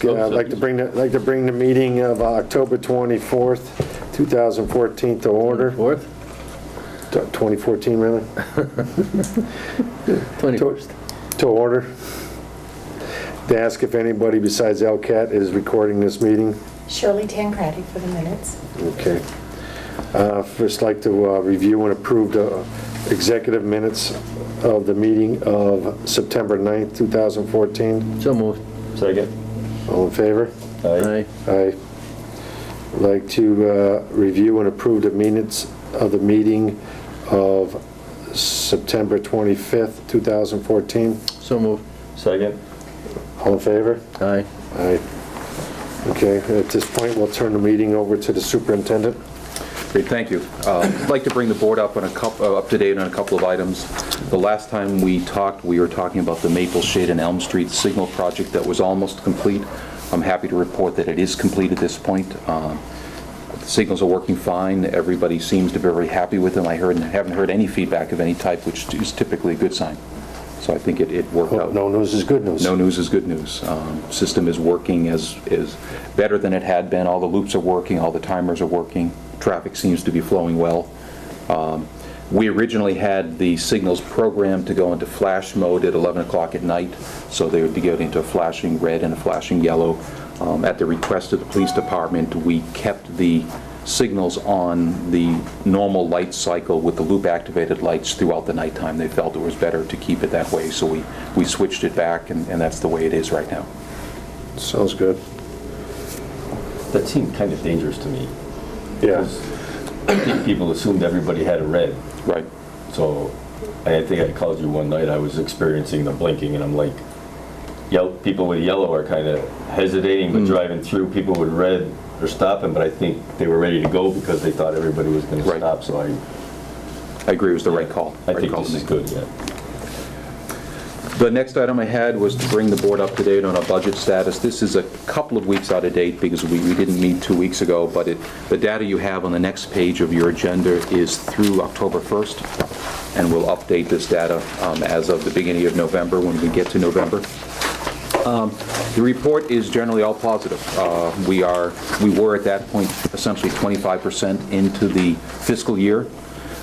I'd like to bring the meeting of October 24th, 2014 to order. 4th? 2014, really? 21st. To order. To ask if anybody besides LCAT is recording this meeting. Shirley Tancredi for the minutes. Okay. First, like to review and approve the executive minutes of the meeting of September 9th, 2014. So moved. Second. All in favor? Aye. Aye. I'd like to review and approve the minutes of the meeting of September 25th, 2014. So moved. Second. All in favor? Aye. Aye. Okay, at this point, we'll turn the meeting over to the superintendent. Great, thank you. I'd like to bring the board up to date on a couple of items. The last time we talked, we were talking about the Maple Shade and Elm Street signal project that was almost complete. I'm happy to report that it is complete at this point. The signals are working fine. Everybody seems to be very happy with them. I haven't heard any feedback of any type, which is typically a good sign. So I think it worked out. No news is good news. No news is good news. System is working is better than it had been. All the loops are working, all the timers are working. Traffic seems to be flowing well. We originally had the signals programmed to go into flash mode at 11 o'clock at night, so they would be going into a flashing red and a flashing yellow. At the request of the police department, we kept the signals on the normal light cycle with the loop-activated lights throughout the nighttime. They felt it was better to keep it that way, so we switched it back, and that's the way it is right now. Sounds good. That seemed kind of dangerous to me. Yeah. I think people assumed everybody had a red. Right. So I think I called you one night, I was experiencing the blinking, and I'm like, people with yellow are kind of hesitating, but driving through. People with red are stopping, but I think they were ready to go because they thought everybody was going to Right. stop. So I agree, it was the right call. I Right think call this to is make. good, yeah. The next item I had was to bring the board up to date on our budget status. This is a couple of weeks out of date because we didn't meet 2 weeks ago, but the data you have on the next page of your agenda is through October 1st, and we'll update this data as of the beginning of November when we get to November. The report is generally all positive. We were at that point essentially 25% into the fiscal year.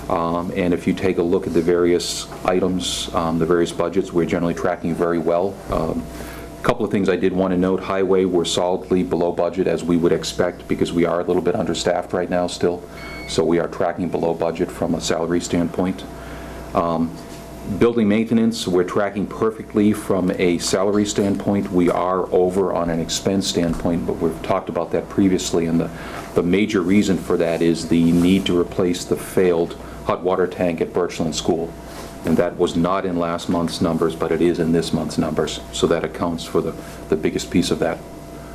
And if you take a look at the various items, the various budgets, we're generally tracking very well. A couple of things I did want to note. Highway, we're solidly below budget as we would expect because we are a little bit understaffed right now still. So we are tracking below budget from a salary standpoint. Building maintenance, we're tracking perfectly from a salary standpoint. We are over on an expense standpoint, but we've talked about that previously, and the major reason for that is the need to replace the failed hot water tank at Birchland School. And that was not in last month's numbers, but it is in this month's numbers. So that accounts for the biggest piece of that.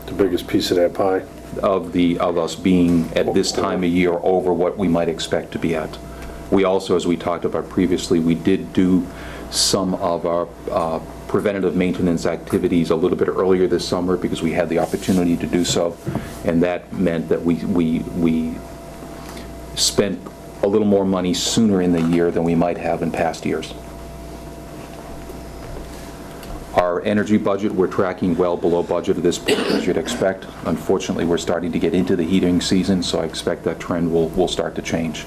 The biggest piece of that pie. Of us being at this time of year over what we might expect to be at. We also, as we talked about previously, we did do some of our preventative maintenance activities a little bit earlier this summer because we had the opportunity to do so, and that meant that we spent a little more money sooner in the year than we might have in past years. Our energy budget, we're tracking well below budget at this point, as you'd expect. Unfortunately, we're starting to get into the heating season, so I expect that trend will start to change.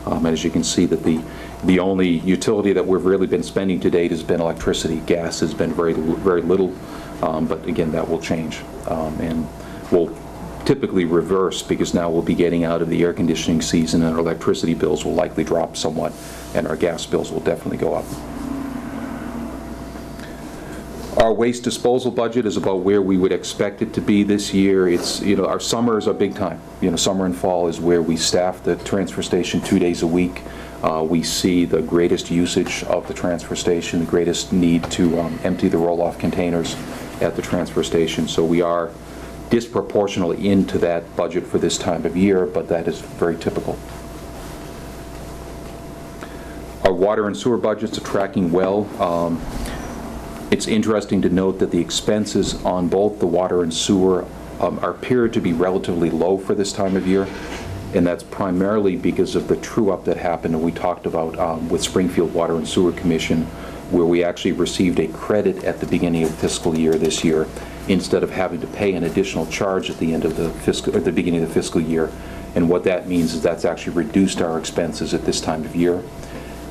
And as you can see, that the only utility that we've really been spending to date has been electricity. Gas has been very little, but again, that will change. And we'll typically reverse because now we'll be getting out of the air conditioning season and our electricity bills will likely drop somewhat and our gas bills will definitely go up. Our waste disposal budget is about where we would expect it to be this year. It's, our summer is a big time. Summer and fall is where we staff the transfer station 2 days a week. We see the greatest usage of the transfer station, the greatest need to empty the roll-off containers at the transfer station. So we are disproportionately into that budget for this time of year, but that is very typical. Our water and sewer budgets are tracking well. It's interesting to note that the expenses on both the water and sewer appear to be relatively low for this time of year, and that's primarily because of the true-up that happened, and we talked about with Springfield Water and Sewer Commission, where we actually received a credit at the beginning of fiscal year this year, instead of having to pay an additional charge at the end of the fiscal, at the beginning of the fiscal year. And what that means is that's actually reduced our expenses at this time of year.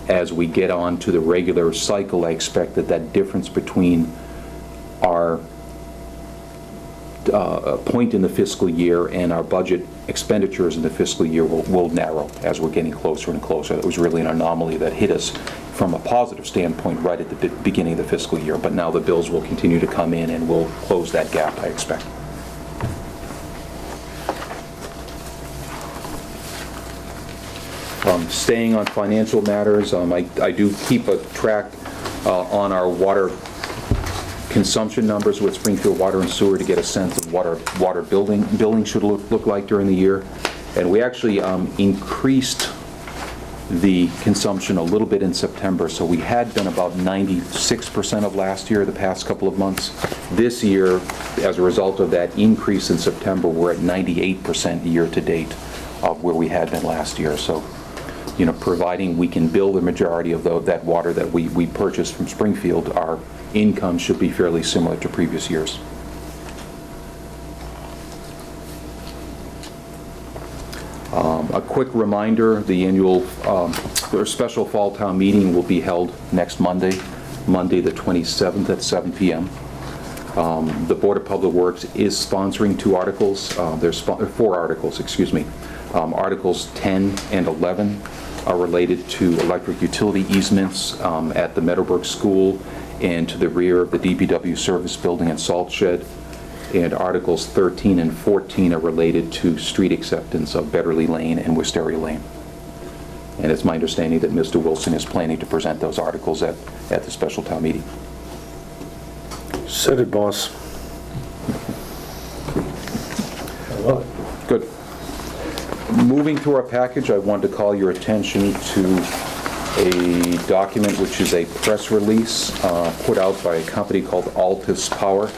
As we get on to the regular cycle, I expect that that difference between our point in the fiscal year and our budget expenditures in the fiscal year will narrow as we're getting closer and closer. That was really an anomaly that hit us from a positive standpoint right at the beginning of the fiscal year, but now the bills will continue to come in and we'll close that gap, I expect. Staying on financial matters, I do keep a track on our water consumption numbers with Springfield Water and Sewer to get a sense of what our water billing should look like during the year. And we actually increased the consumption a little bit in September, so we had been about 96% of last year the past couple of months. This year, as a result of that increase in September, we're at 98% year to date of where we had been last year. So, you know, providing we can bill the majority of that water that we purchased from Springfield, our income should be fairly similar to previous years. A quick reminder, the annual or special fall town meeting will be held next Monday the 27th at 7 p.m. The Board of Public Works is sponsoring two articles. There's 4 articles, excuse me. Articles 10 and 11 are related to electric utility easements at the Meadowbrook School and to the rear of the DPW service building and salt shed. And Articles 13 and 14 are related to street acceptance of Betterly Lane and Wisteria Lane. And it's my understanding that Mr. Wilson is planning to present those articles at the special town meeting. Said it, boss. I love it. Good. Moving through our package, I wanted to call your attention to a document which is a press release put out by a company called Altus Power.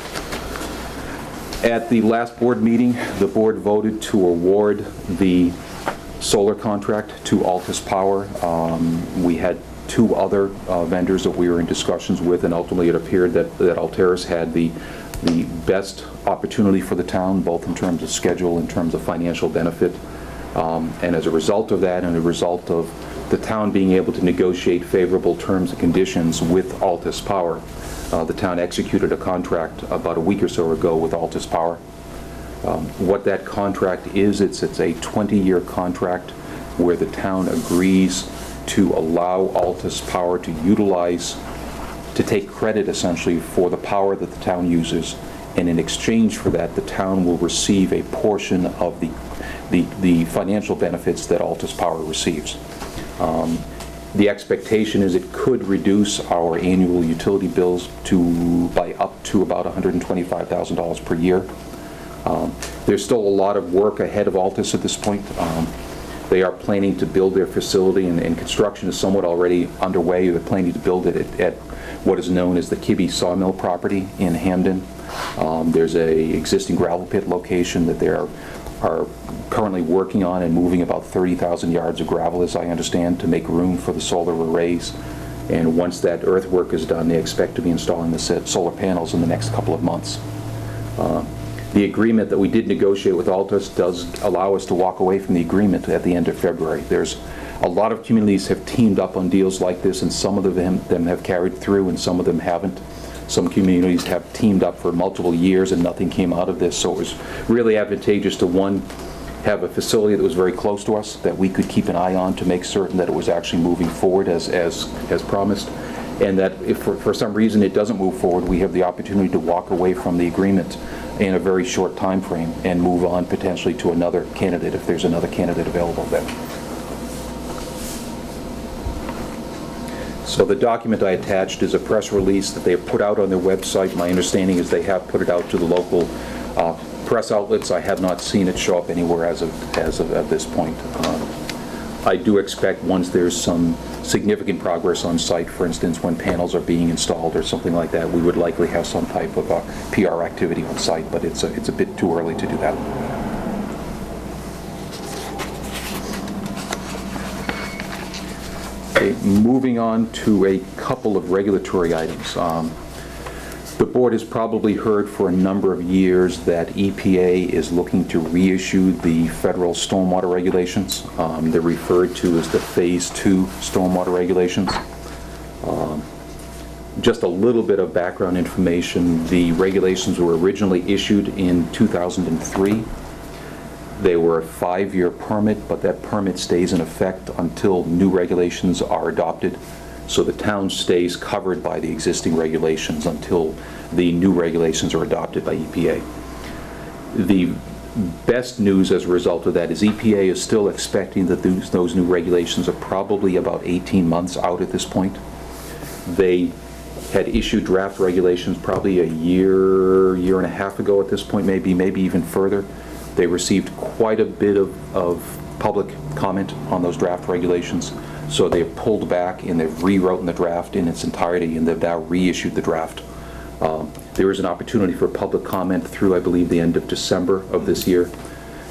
At the last board meeting, the board voted to award the solar contract to Altus Power. We had 2 other vendors that we were in discussions with, and ultimately it appeared that Alteris had the best opportunity for the town, both in terms of schedule, in terms of financial benefit. And as a result of that, and a result of the town being able to negotiate favorable terms and conditions with Altus Power, the town executed a contract about a week or so ago with Altus Power. What that contract is, it's a 20-year contract where the town agrees to allow Altus Power to utilize, to take credit essentially for the power that the town uses, and in exchange for that, the town will receive a portion of the financial benefits that Altus Power receives. The expectation is it could reduce our annual utility bills by up to about $125,000 per year. There's still a lot of work ahead of Altus at this point. They are planning to build their facility, and construction is somewhat already underway. They're planning to build it at what is known as the Kibbe Sawmill property in Hamden. There's a existing gravel pit location that they are currently working on and moving about 30,000 yards of gravel, as I understand, to make room for the solar arrays. And once that earthwork is done, they expect to be installing the solar panels in the next couple of months. The agreement that we did negotiate with Altus does allow us to walk away from the agreement at the end of February. There's a lot of communities have teamed up on deals like this, and some of them have carried through and some of them haven't. Some communities have teamed up for multiple years and nothing came out of this, so it was really advantageous to, one, have a facility that was very close to us that we could keep an eye on to make certain that it was actually moving forward as promised, and that if for some reason it doesn't move forward, we have the opportunity to walk away from the agreement in a very short time frame and move on potentially to another candidate if there's another candidate available then. So the document I attached is a press release that they have put out on their website. My understanding is they have put it out to the local press outlets. I have not seen it show up anywhere as of at this point. I do expect once there's some significant progress on site, for instance, when panels are being installed or something like that, we would likely have some type of PR activity on site, but it's a bit too early to do that. Okay, moving on to a couple of regulatory items. The board has probably heard for a number of years that EPA is looking to reissue the federal stormwater regulations. They're referred to as the Phase 2 stormwater regulations. Just a little bit of background information. The regulations were originally issued in 2003. They were a 5-year permit, but that permit stays in effect until new regulations are adopted. So the town stays covered by the existing regulations until the new regulations are adopted by EPA. The best news as a result of that is EPA is still expecting that those new regulations are probably about 18 months out at this point. They had issued draft regulations probably a year and a half ago at this point, maybe even further. They received quite a bit of public comment on those draft regulations, so they've pulled back and they've rewritten the draft in its entirety, and they've now reissued the draft. There is an opportunity for public comment through, I believe, the end of December of this year,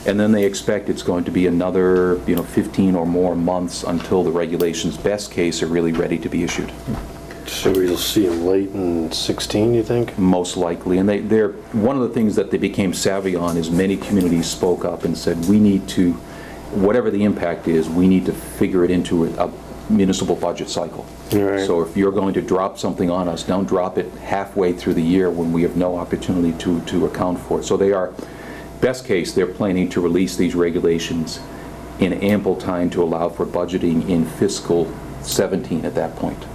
and then they expect it's going to be another 15 or more months until the regulations, best case, are really ready to be issued. So we'll see them late in 16, you think? Most likely. And they're one of the things that they became savvy on is many communities spoke up and said, we need to, whatever the impact is, we need to figure it into a municipal budget cycle. Right. So if you're going to drop something on us, don't drop it halfway through the year when we have no opportunity to account for it. So they are, best case, they're planning to release these regulations in ample time to allow for budgeting in fiscal 17 at that point.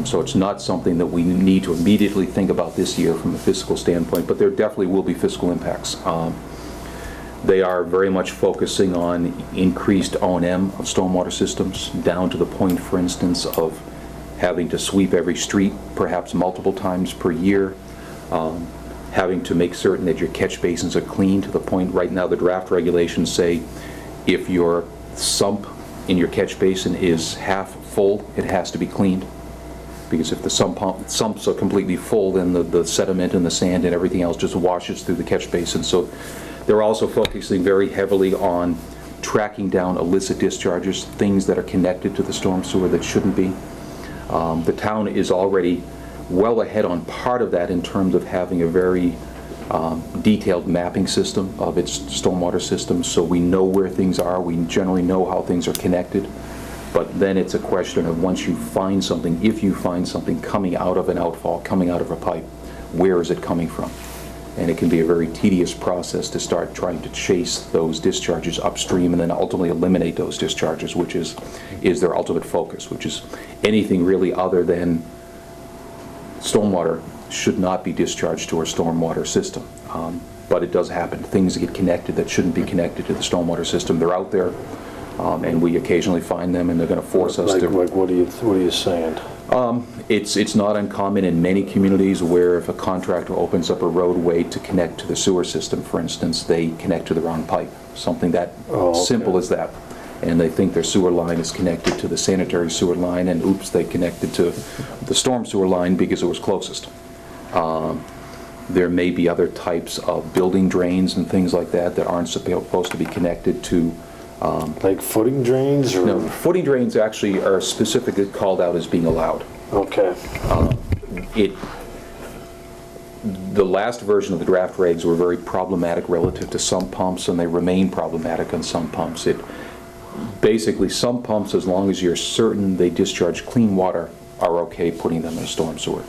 So it's not something that we need to immediately think about this year from a fiscal standpoint, but there definitely will be fiscal impacts. They are very much focusing on increased O&M of stormwater systems, down to the point, for instance, of having to sweep every street perhaps multiple times per year, having to make certain that your catch basins are clean to the point. Right now the draft regulations say if your sump in your catch basin is half full, it has to be cleaned. Because if the sumps are completely full, then the sediment and the sand and everything else just washes through the catch basin. So they're also focusing very heavily on tracking down illicit discharges, things that are connected to the storm sewer that shouldn't be. The town is already well ahead on part of that in terms of having a very detailed mapping system of its stormwater system, so we know where things are, we generally know how things are connected. But then it's a question of once you find something, if you find something coming out of an outfall, coming out of a pipe, where is it coming from? And it can be a very tedious process to start trying to chase those discharges upstream and then ultimately eliminate those discharges, which is their ultimate focus, which is anything really other than stormwater should not be discharged to our stormwater system. But it does happen. Things get connected that shouldn't be connected to the stormwater system. They're out there. And we occasionally find them, and they're going to force us to. Like what are you saying? It's not uncommon in many communities where if a contractor opens up a roadway to connect to the sewer system, for instance, they connect to the wrong pipe. Something that simple as that. And they think their sewer line is connected to the sanitary sewer line, and oops, they connected to the storm sewer line because it was closest. There may be other types of building drains and things like that that aren't supposed to be connected to. Like footing drains? Or? No, footing drains actually are specifically called out as being allowed. Okay. The last version of the draft regs were very problematic relative to sump pumps, and they remain problematic on sump pumps. Basically, sump pumps, as long as you're certain they discharge clean water, are okay putting them in a storm sewer.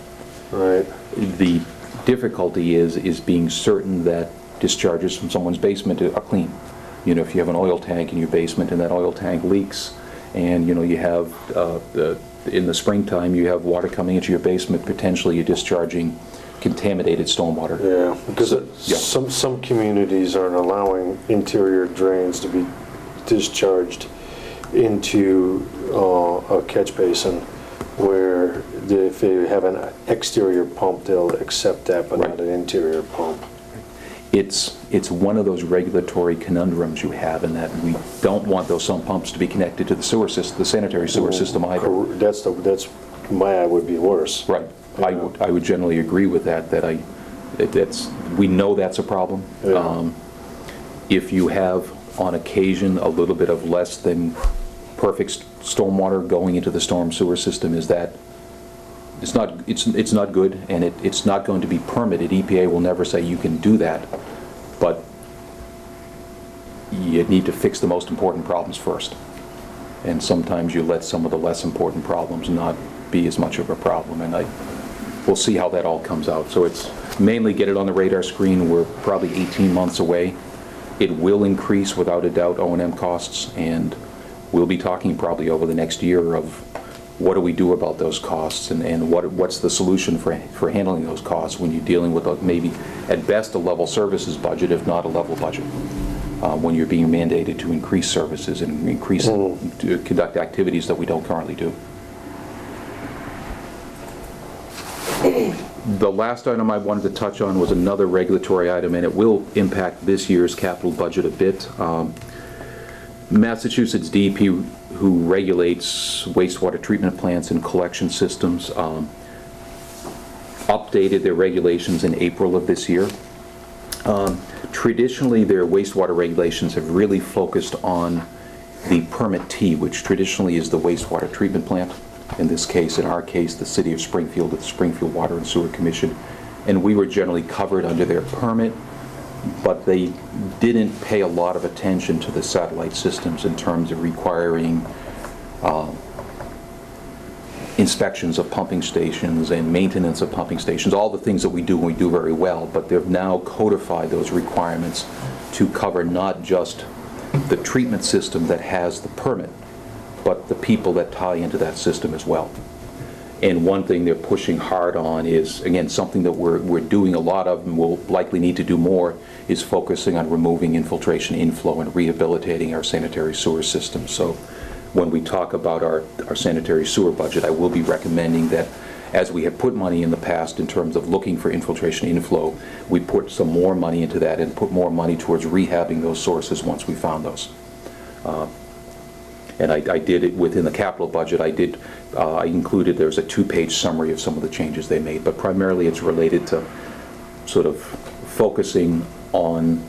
Right. The difficulty is being certain that discharges from someone's basement are clean. You know, if you have an oil tank in your basement and that oil tank leaks, and you have in the springtime you have water coming into your basement, potentially you're discharging contaminated stormwater. Yeah, because some communities aren't allowing interior drains to be discharged into a catch basin, where if they have an exterior pump, they'll accept that, but not an interior pump. It's one of those regulatory conundrums you have, in that we don't want those sump pumps to be connected to the sewer system, the sanitary sewer system either. That's why it would be worse. Right. Yeah. I would generally agree with that. We know that's a problem. Yeah. If you have on occasion a little bit of less than perfect stormwater going into the storm sewer system, is that it's not good, and it's not going to be permitted. EPA will never say you can do that, but you need to fix the most important problems first. And sometimes you let some of the less important problems not be as much of a problem, and we'll see how that all comes out. So it's mainly get it on the radar screen. We're probably 18 months away. It will increase, without a doubt, O&M costs, and we'll be talking probably over the next year of what do we do about those costs, and what's the solution for handling those costs when you're dealing with maybe at best a level services budget, if not a level budget, when you're being mandated to increase services and to conduct activities that we don't currently do. The last item I wanted to touch on was another regulatory item, and it will impact this year's capital budget a bit. Massachusetts DEP, who regulates wastewater treatment plants and collection systems, updated their regulations in April of this year. Traditionally, their wastewater regulations have really focused on the permittee, which traditionally is the wastewater treatment plant. In this case, in our case, the City of Springfield with the Springfield Water and Sewer Commission. And we were generally covered under their permit, but they didn't pay a lot of attention to the satellite systems in terms of requiring inspections of pumping stations and maintenance of pumping stations, all the things that we do and we do very well, but they've now codified those requirements to cover not just the treatment system that has the permit, but the people that tie into that system as well. And one thing they're pushing hard on is, again, something that we're doing a lot of and will likely need to do more, is focusing on removing infiltration, inflow, and rehabilitating our sanitary sewer system. So when we talk about our sanitary sewer budget, I will be recommending that, as we have put money in the past in terms of looking for infiltration inflow, we put some more money into that and put more money towards rehabbing those sources once we found those. And I did it within the capital budget. I included, there's a 2-page summary of some of the changes they made, but primarily it's related to sort of focusing on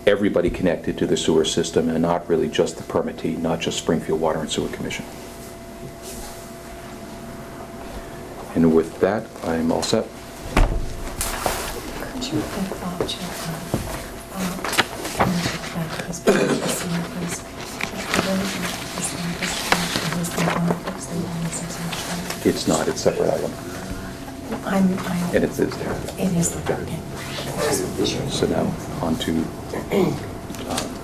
everybody connected to the sewer system and not really just the permittee, not just Springfield Water and Sewer Commission. And with that, I'm all set. Could you divulge your his policy, please? It's not, it's separate item. And it's there. It is, okay. So now, on to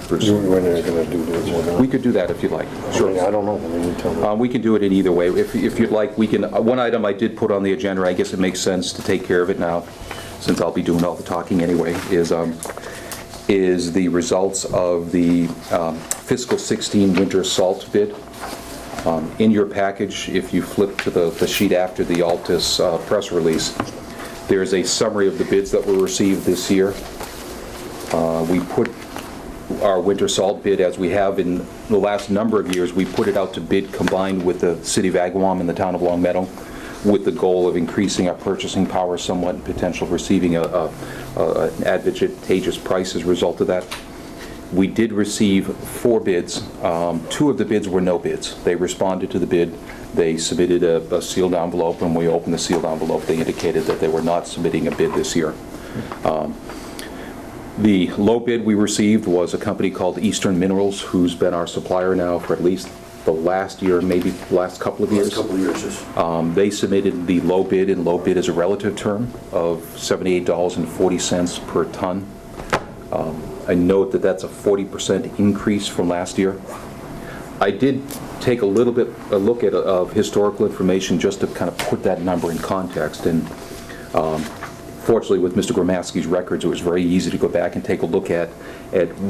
Bruce. We're not going to do this. We could do that if you'd like. Sure. I don't know. I mean, you tell me. We can do it in either way. If you'd like, we can, one item I did put on the agenda, I guess it makes sense to take care of it now, since I'll be doing all the talking anyway, is the results of the fiscal 16 winter salt bid. In your package, if you flip to the sheet after the Altus press release, there's a summary of the bids that were received this year. We put our winter salt bid, as we have in the last number of years, we put it out to bid combined with the City of Agawam and the Town of Long Meadow, with the goal of increasing our purchasing power somewhat and potential of receiving an advantageous price as a result of that. We did receive 4 bids. 2 of the bids were no bids. They responded to the bid. They submitted a sealed envelope, and when we opened the sealed envelope, they indicated that they were not submitting a bid this year. The low bid we received was a company called Eastern Minerals, who's been our supplier now for at least the last year, maybe the last couple of years. They submitted the low bid, and low bid is a relative term of $78.40 per ton. I note that that's a 40% increase from last year. I did take a look at historical information just to kind of put that number in context, and fortunately with Mr. Gromaski's records, it was very easy to go back and take a look at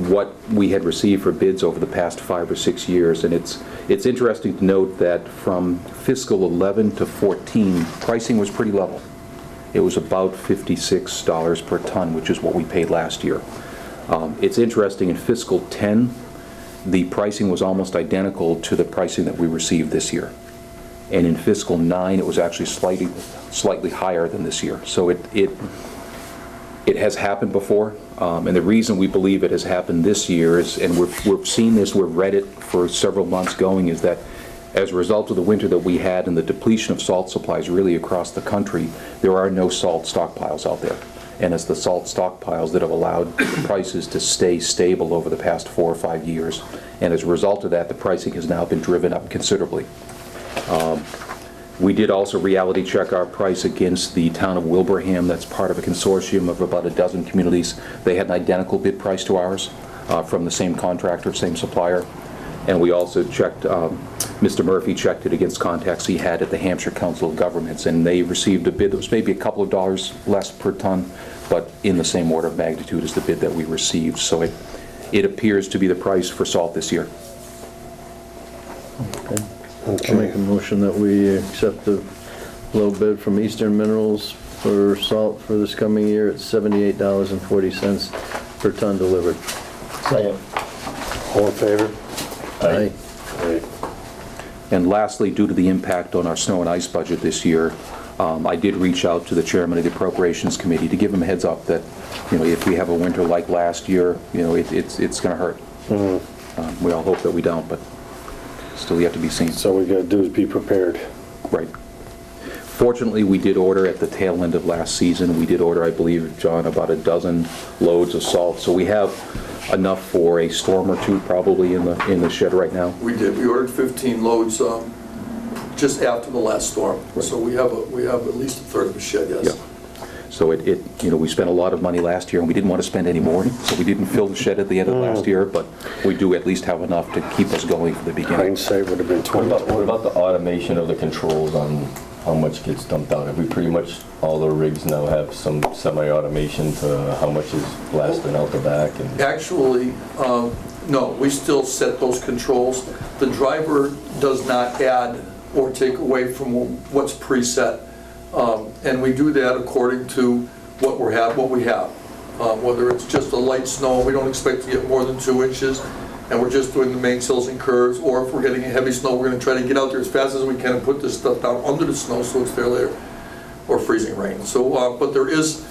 what we had received for bids over the past 5 or 6 years. And it's interesting to note that from fiscal 11 to 14, pricing was pretty level. It was about $56 per ton, which is what we paid last year. It's interesting, in fiscal 10, the pricing was almost identical to the pricing that we received this year. And in fiscal 9, it was actually slightly higher than this year. So it has happened before, and the reason we believe it has happened this year is, and we've seen this, we've read it for several months going, is that As a result of the winter that we had and the depletion of salt supplies really across the country, there are no salt stockpiles out there. And it's the salt stockpiles that have allowed the prices to stay stable over the past 4 or 5 years. And as a result of that, the pricing has now been driven up considerably. We did also reality check our price against the town of Wilbraham. That's part of a consortium of about a dozen communities. They had an identical bid price to ours from the same contractor, same supplier. And we also checked, Mr. Murphy checked it against contacts he had at the Hampshire Council of Governments, and they received a bid that was maybe a couple of dollars less per ton, but in the same order of magnitude as the bid that we received. So it appears to be the price for salt this year. Okay. I'll make a motion that we accept the low bid from Eastern Minerals for salt for this coming year at $78.40 per ton delivered. Second. All in favor? Aye. Aye. And lastly, due to the impact on our snow and ice budget this year, I did reach out to the chairman of the Appropriations Committee to give him a heads up that, if we have a winter like last year, it's going to hurt. We all hope that we don't, but still yet to be seen. So what we gotta do is be prepared. Right. Fortunately, we did order at the tail end of last season. We did order, I believe, John, about a dozen loads of salt. So we have enough for a storm or two probably in the shed right now. We did. We ordered 15 loads just after the last storm. Right. So we have at least a third of a shed, yes. Yeah. So we spent a lot of money last year, and we didn't want to spend any more, so we didn't fill the shed at the end of last year, but we do at least have enough to keep us going for the beginning. Hindsight would have been What 20. about the automation of the controls on how much gets dumped out? Have we pretty much, all the rigs now have some semi-automation to how much is blasting out the back? And Actually, no, we still set those controls. The driver does not add or take away from what's preset. And we do that according to what we have. Whether it's just a light snow, we don't expect to get more than 2 inches, and we're just doing the main sills and curves, or if we're getting a heavy snow, we're going to try to get out there as fast as we can and put this stuff down under the snow so it's there later, or freezing rain. So, but there is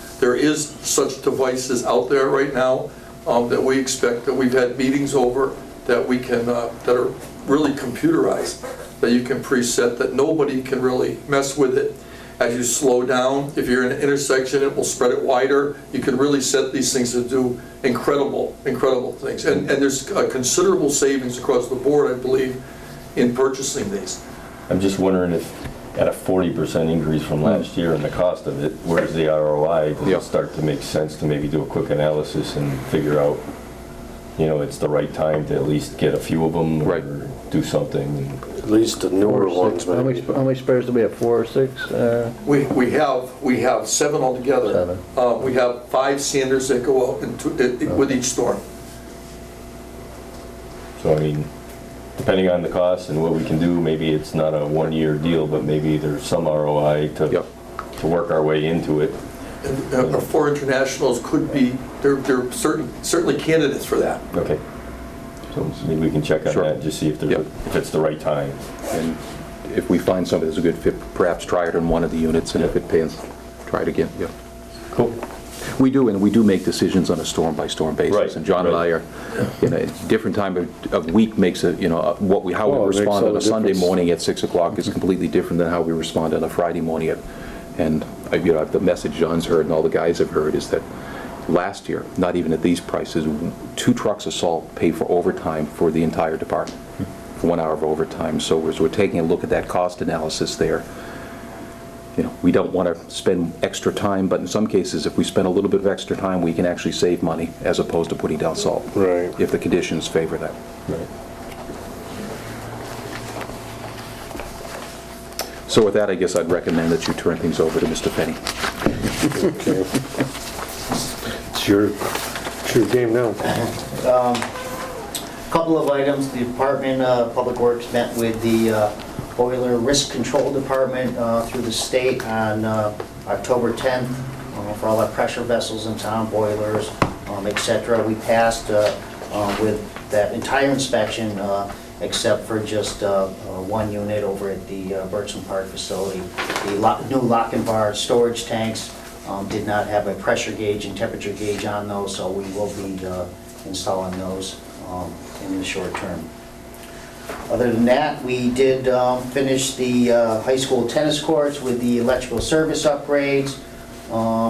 such devices out there right now that we expect, that we've had meetings over, that we can, that are really computerized, that you can preset, that nobody can really mess with it. As you slow down, if you're in an intersection, it will spread it wider. You can really set these things to do incredible things. And there's a considerable savings across the board, I believe, in purchasing these. I'm just wondering if, at a 40% increase from last year in the cost of it, where's the ROI? Does it start to make sense to maybe do a quick analysis and figure out, it's the right time to at least get a few of them, Right. or do something? At least the newer ones, How maybe. many spares do we have, 4 or 6? We have 7 altogether. 7. We have 5 sanders that go out with each storm. So, depending on the cost and what we can do, maybe it's not a one-year deal, but maybe there's some ROI to work our way into it. And our 4 internationals could be, they're certainly candidates for that. Okay. So maybe we can check on Sure. that, just see if it's the right time. And if we find something that's a good fit, perhaps try it on one of the units, and if it pans, try it again, yeah. Cool. We do make decisions on a storm-by-storm basis. Right, And John and I are, different time of week makes a, how we Oh, it makes respond all on the a Sunday difference. morning at 6 o'clock is completely different than how we respond on a Friday morning. And, the message John's heard and all the guys have heard is that last year, not even at these prices, 2 trucks of salt pay for overtime for the entire department, for 1 hour of overtime. So as we're taking a look at that cost analysis there, we don't want to spend extra time, but in some cases, if we spend a little bit of extra time, we can actually save money as opposed to putting down salt. Right. If the conditions favor that. Right. So with that, I guess I'd recommend that you turn things over to Mr. Penny. Okay. It's your game now. Couple of items. The Department of Public Works met with the Boiler Risk Control Department through the state on October 10th for all our pressure vessels in town, boilers, etc. We passed with that entire inspection except for just 1 unit over at the Birchland Park facility. The new lock and bar storage tanks did not have a pressure gauge and temperature gauge on those, so we will be installing those in the short term. Other than that, we did finish the high school tennis courts with the electrical service upgrades.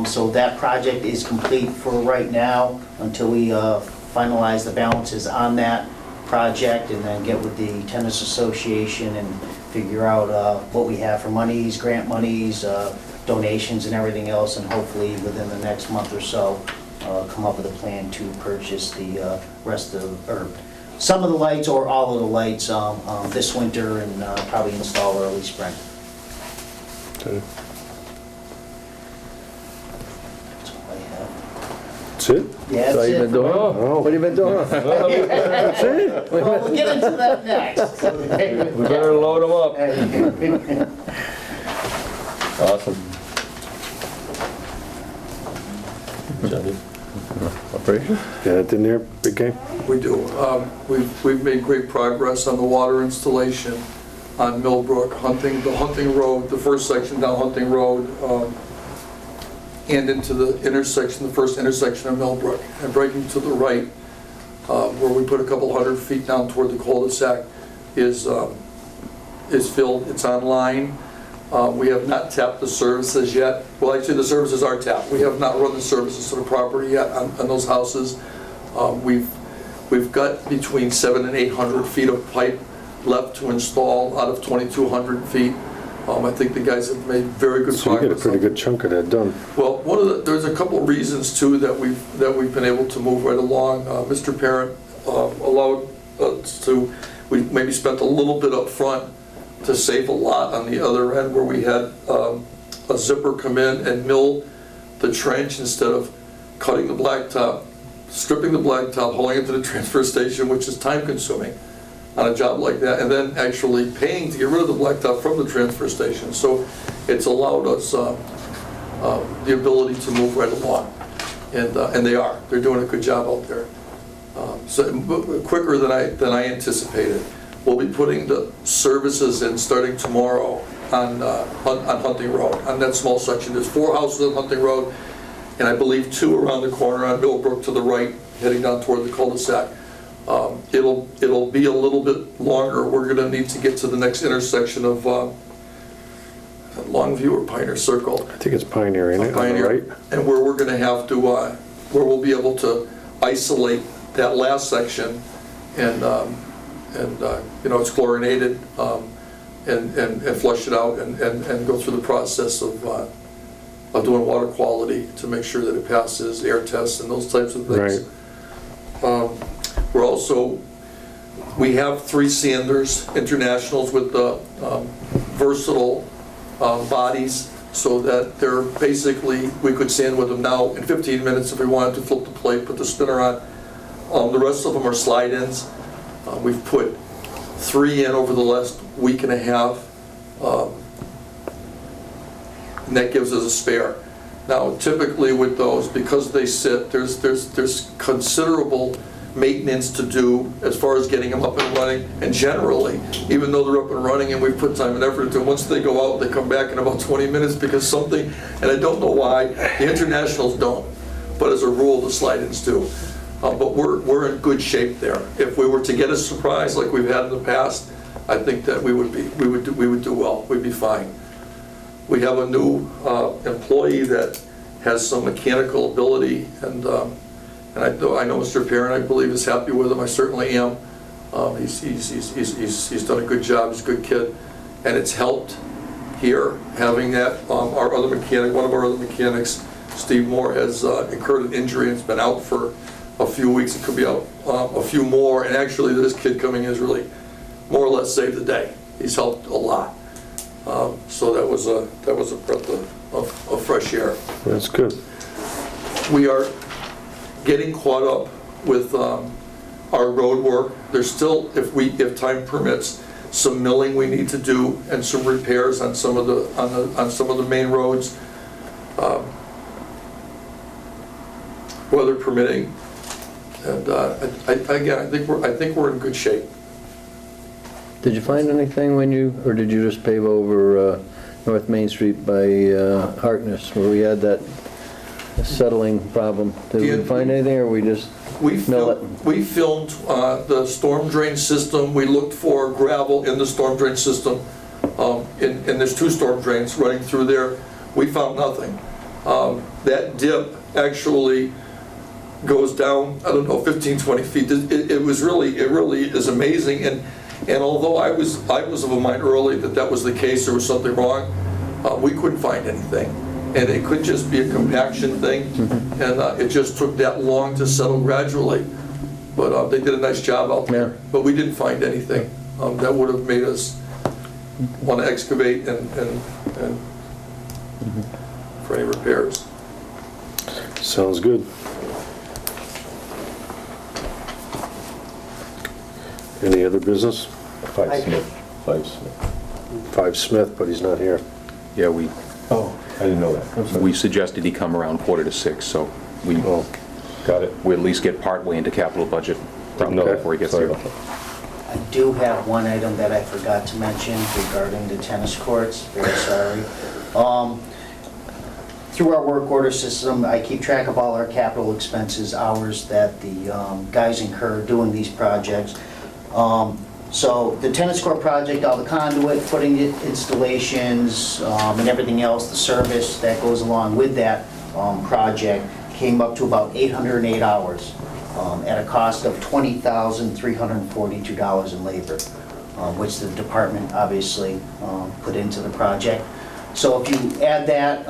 So that project is complete for right now until we finalize the balances on that project and then get with the tennis association and figure out what we have for monies, grant monies, donations and everything else, and hopefully within the next month or so come up with a plan to purchase the rest of, or some of the lights or all of the lights this winter and probably install early spring. Okay. That's all I have. That's it? Yeah, So that's you it. been doing? Oh. What have you been doing? That's it? Well, we'll get into that next. We better load them up. Awesome. Johnny? Operation? Got it in there, big game? We do. We've made great progress on the water installation on Millbrook, the Hunting Road, the first section down Hunting Road, and into the intersection, the first intersection of Millbrook. And breaking to the right, where we put a couple 100 feet down toward the cul-de-sac, is filled, it's online. We have not tapped the services yet. Well, actually, the services are tapped. We have not run the services to the property yet on those houses. We've got between 700 and 800 feet of pipe left to install out of 2,200 feet. I think the guys have made very good So you progress. got a pretty good chunk of that done. Well, there's a couple of reasons too that we've been able to move right along. Mr. Parent allowed us to, we maybe spent a little bit up front to save a lot on the other end where we had a zipper come in and mill the trench instead of cutting the blacktop, stripping the blacktop, hauling it to the transfer station, which is time consuming on a job like that, and then actually paying to get rid of the blacktop from the transfer station. So it's allowed us the ability to move right along, and they're doing a good job out there. So quicker than I anticipated. We'll be putting the services in starting tomorrow on Hunting Road, on that small section. There's 4 houses on Hunting Road, and I believe 2 around the corner on Millbrook to the right, heading down toward the cul-de-sac. It'll be a little bit longer. We're gonna need to get to the next intersection of Longview or Pioneer Circle. I think it's Pioneer, ain't it? On the Pioneer, right? and where we're gonna have to, where we'll be able to isolate that last section and you know, it's chlorinated, and flush it out and go through the process of doing water quality to make sure that it passes air tests and those types of things. Right. We're also, we have 3 sanders, internationals with the versatile bodies, so that they're basically, we could sand with them now in 15 minutes if we wanted to flip the plate, put the spinner on. The rest of them are slide-ins. We've put 3 in over the last week and a half, and that gives us a spare. Now, typically with those, because they sit, there's considerable maintenance to do as far as getting them up and running, and generally, even though they're up and running and we've put time and effort into them, once they go out, they come back in about 20 minutes because something, and I don't know why, the internationals don't, but as a rule, the slide-ins do. But we're in good shape there. If we were to get a surprise like we've had in the past, I think that we would do well. We'd be fine. We have a new employee that has some mechanical ability, and I know Mr. Parent, I believe, is happy with him. I certainly am. He's done a good job. He's a good kid, and it's helped here having that. Our other mechanic, one of our other mechanics, Steve Moore, has incurred an injury and has been out for a few weeks. It could be out a few more, and actually this kid coming in has really more or less saved the day. He's helped a lot. So that was a breath of fresh air. That's good. We are getting caught up with our road work. There's still, if time permits, some milling we need to do and some repairs on some of the main roads, weather permitting. And again, I think we're in good shape. Did you find anything or did you just pave over North Main Street by Harkness, where we had that settling problem? Did we find anything, or we just mill it? We filmed the storm drain system. We looked for gravel in the storm drain system. And there's 2 storm drains running through there. We found nothing. That dip actually goes down, I don't know, 15, 20 feet. It really is amazing. And although I was of a mind early that was the case, there was something wrong, we couldn't find anything. And it could just be a compaction thing, and it just took that long to settle gradually. But they did a nice job out there. Yeah. But we didn't find anything that would have made us want to excavate and for any repairs. Sounds good. Any other business? 5 Smith. 5 Smith. 5 Smith, but he's not here. Yeah, we Oh, I didn't know that. I'm sorry. we suggested he come around 5:45, so Oh, Got it. we at least get partway into capital budget probably Okay. before he gets Sorry here. about that. I do have one item that I forgot to mention regarding the tennis courts, very sorry. Through our work order system, I keep track of all our capital expenses, hours that the guys incur doing these projects. So the tennis court project, all the conduit, footing installations, and everything else, the service that goes along with that project, came up to about 808 hours at a cost of $20,342 in labor, which the department obviously put into the project. So if you add that,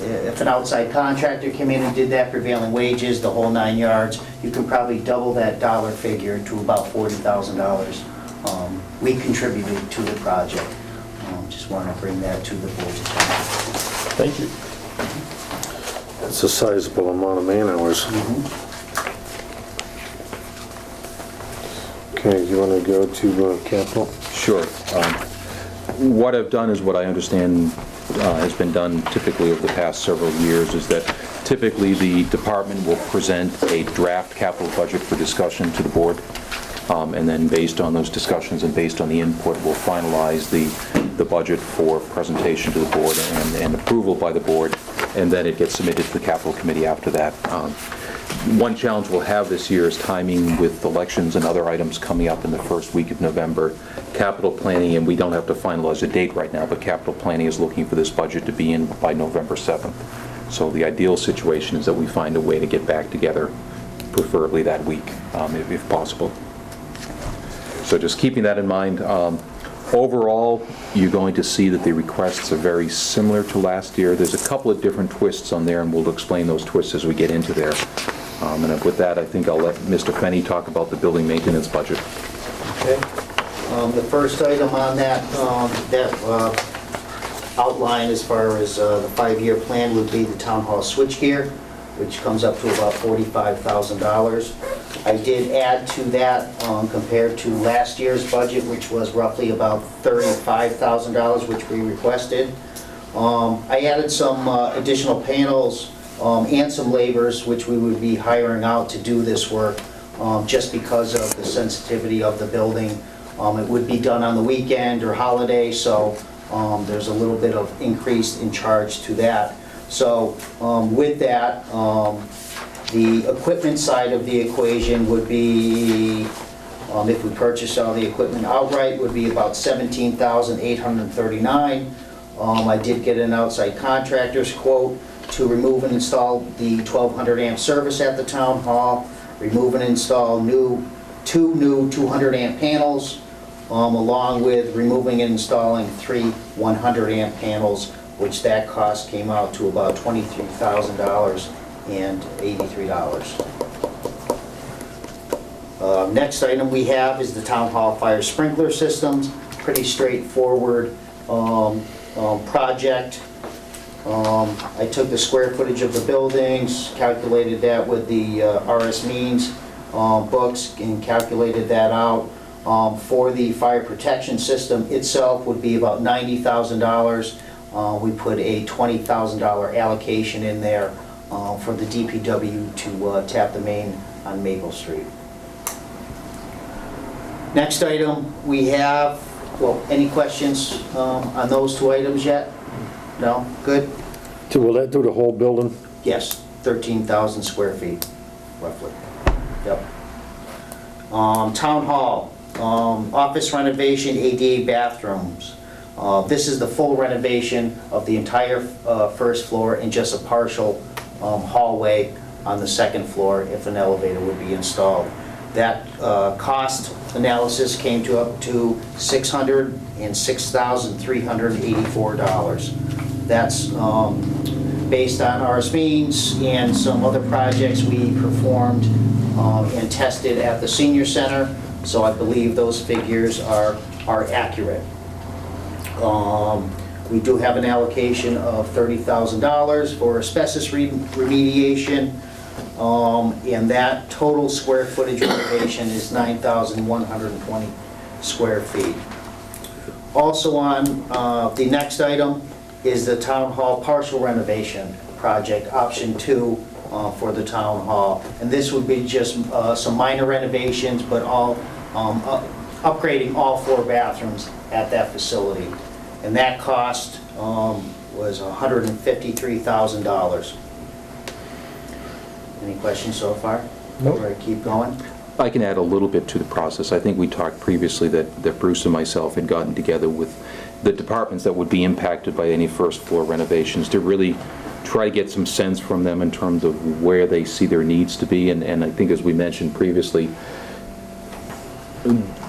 if an outside contractor came in and did that, prevailing wages, the whole 9 yards, you can probably double that dollar figure to about $40,000. We contributed to the project. Just want to bring that to the board's attention. Thank you. it's a sizable amount of man-hours. Okay, you want to go to capital? Sure. What I've done is what I understand has been done typically over the past several years, is that typically the department will present a draft capital budget for discussion to the board, and then based on those discussions and based on the input, we'll finalize the budget for presentation to the board and approval by the board, and then it gets submitted to the capital committee after that. One challenge we'll have this year is timing with elections and other items coming up in the first week of November. Capital planning, and we don't have to finalize a date right now, but capital planning is looking for this budget to be in by November 7th. So the ideal situation is that we find a way to get back together, preferably that week, if possible. So just keeping that in mind, overall, you're going to see that the requests are very similar to last year. There's a couple of different twists on there, and we'll explain those twists as we get into there. And with that, I think I'll let Mr. Fenny talk about the building maintenance budget. Okay. The first item on that outline as far as the 5-year plan would be the town hall switchgear, which comes up to about $45,000. I did add to that compared to last year's budget, which was roughly about $35,000, which we requested. I added some additional panels and some laborers, which we would be hiring out to do this work, just because of the sensitivity of the building. It would be done on the weekend or holiday, so there's a little bit of increase in charge to that. So with that, the equipment side of the equation would be, if we purchase all the equipment outright, would be about $17,839. I did get an outside contractor's quote to remove and install the 1200 amp service at the town hall, remove and install two new 200 amp panels, along with removing and installing 3 100 amp panels, which that cost came out to about $23,083. Next item we have is the town hall fire sprinkler systems. Pretty straightforward project. I took the square footage of the buildings, calculated that with the RS Means books, and calculated that out. For the fire protection system itself would be about $90,000. We put a $20,000 allocation in there for the DPW to tap the main on Maple Street. Next item we have, well, any questions on those 2 items yet? No? Good? So will that do the whole building? Yes. 13,000 square feet, roughly. Yep. Town Hall, office renovation, ADA bathrooms. This is the full renovation of the entire first floor and just a partial hallway on the second floor if an elevator would be installed. That cost analysis came to up to $606,384. That's based on RS Means and some other projects we performed and tested at the senior center, so I believe those figures are accurate. We do have an allocation of $30,000 for asbestos remediation, and that total square footage renovation is 9,120 square feet. Also on the next item is the Town Hall partial renovation project, option 2 for the Town Hall. And this would be just some minor renovations, but all upgrading all 4 bathrooms at that facility. And that cost was $153,000. Any questions so far? Nope. Before I keep going? I can add a little bit to the process. I think we talked previously that Bruce and myself had gotten together with the departments that would be impacted by any first floor renovations to really try to get some sense from them in terms of where they see their needs to be. And I think, as we mentioned previously,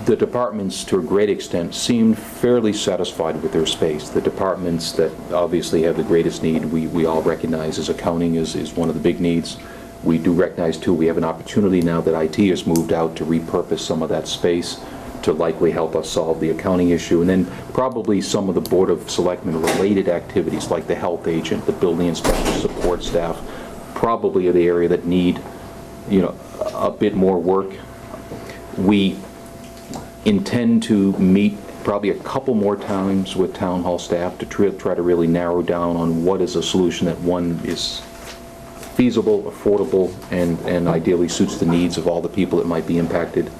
the departments, to a great extent, seemed fairly satisfied with their space. The departments that obviously have the greatest need, we all recognize as accounting is one of the big needs. We do recognize, too, we have an opportunity now that IT has moved out to repurpose some of that space to likely help us solve the accounting issue. And then probably some of the Board of Selectmen related activities like the health agent, the building inspector, support staff, probably are the area that need, a bit more work. We intend to meet probably a couple more times with Town Hall staff to try to really narrow down on what is a solution that, one, is feasible, affordable, and ideally suits the needs of all the people that might be impacted.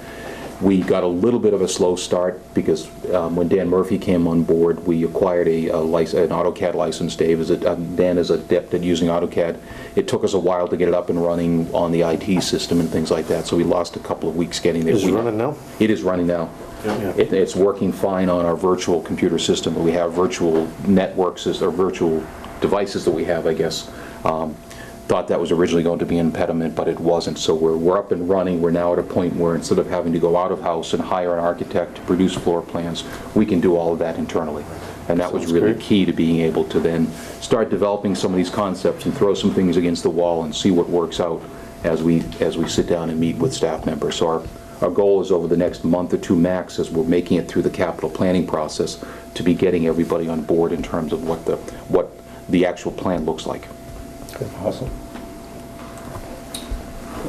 We got a little bit of a slow start because when Dan Murphy came on board, we acquired an AutoCAD license. Dan is adept at using AutoCAD. It took us a while to get it up and running on the IT system and things like that, so we lost a couple of weeks getting there. Is it running now? It is running now. Yeah. It's working fine on our virtual computer system, but we have virtual networks, or virtual devices that we have, I guess. Thought that was originally going to be an impediment, but it wasn't. So we're up and running. We're now at a point where instead of having to go out of house and hire an architect to produce floor plans, we can do all of that internally. And that was Sounds really great. key to being able to then start developing some of these concepts and throw some things against the wall and see what works out as we sit down and meet with staff members. So our goal is over the next month or 2 max, as we're making it through the capital planning process, to be getting everybody on board in terms of what the actual plan looks like. Awesome.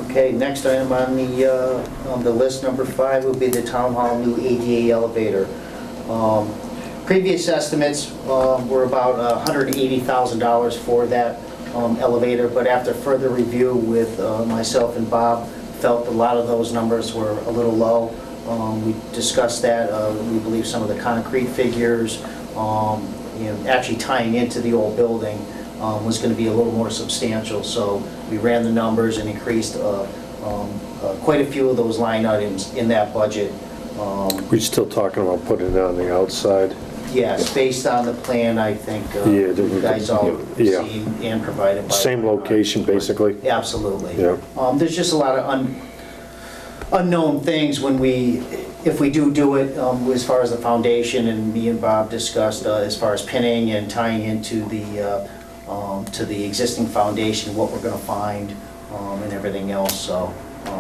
Okay, next item on the list, number 5, would be the Town Hall new ADA elevator. Previous estimates were about $180,000 for that elevator, but after further review with myself and Bob, felt a lot of those numbers were a little low. We discussed that. We believe some of the concrete figures, actually tying into the old building, was going to be a little more substantial, so we ran the numbers and increased quite a few of those line items in that budget. We're still talking about putting it on the outside. Yes, based on the plan, I think Yeah, you guys all yeah. received and provided by... Same location, basically. Absolutely. Yeah. There's just a lot of unknown things if we do it, as far as the foundation, and me and Bob discussed as far as pinning and tying into to the existing foundation, what we're going to find and everything else. So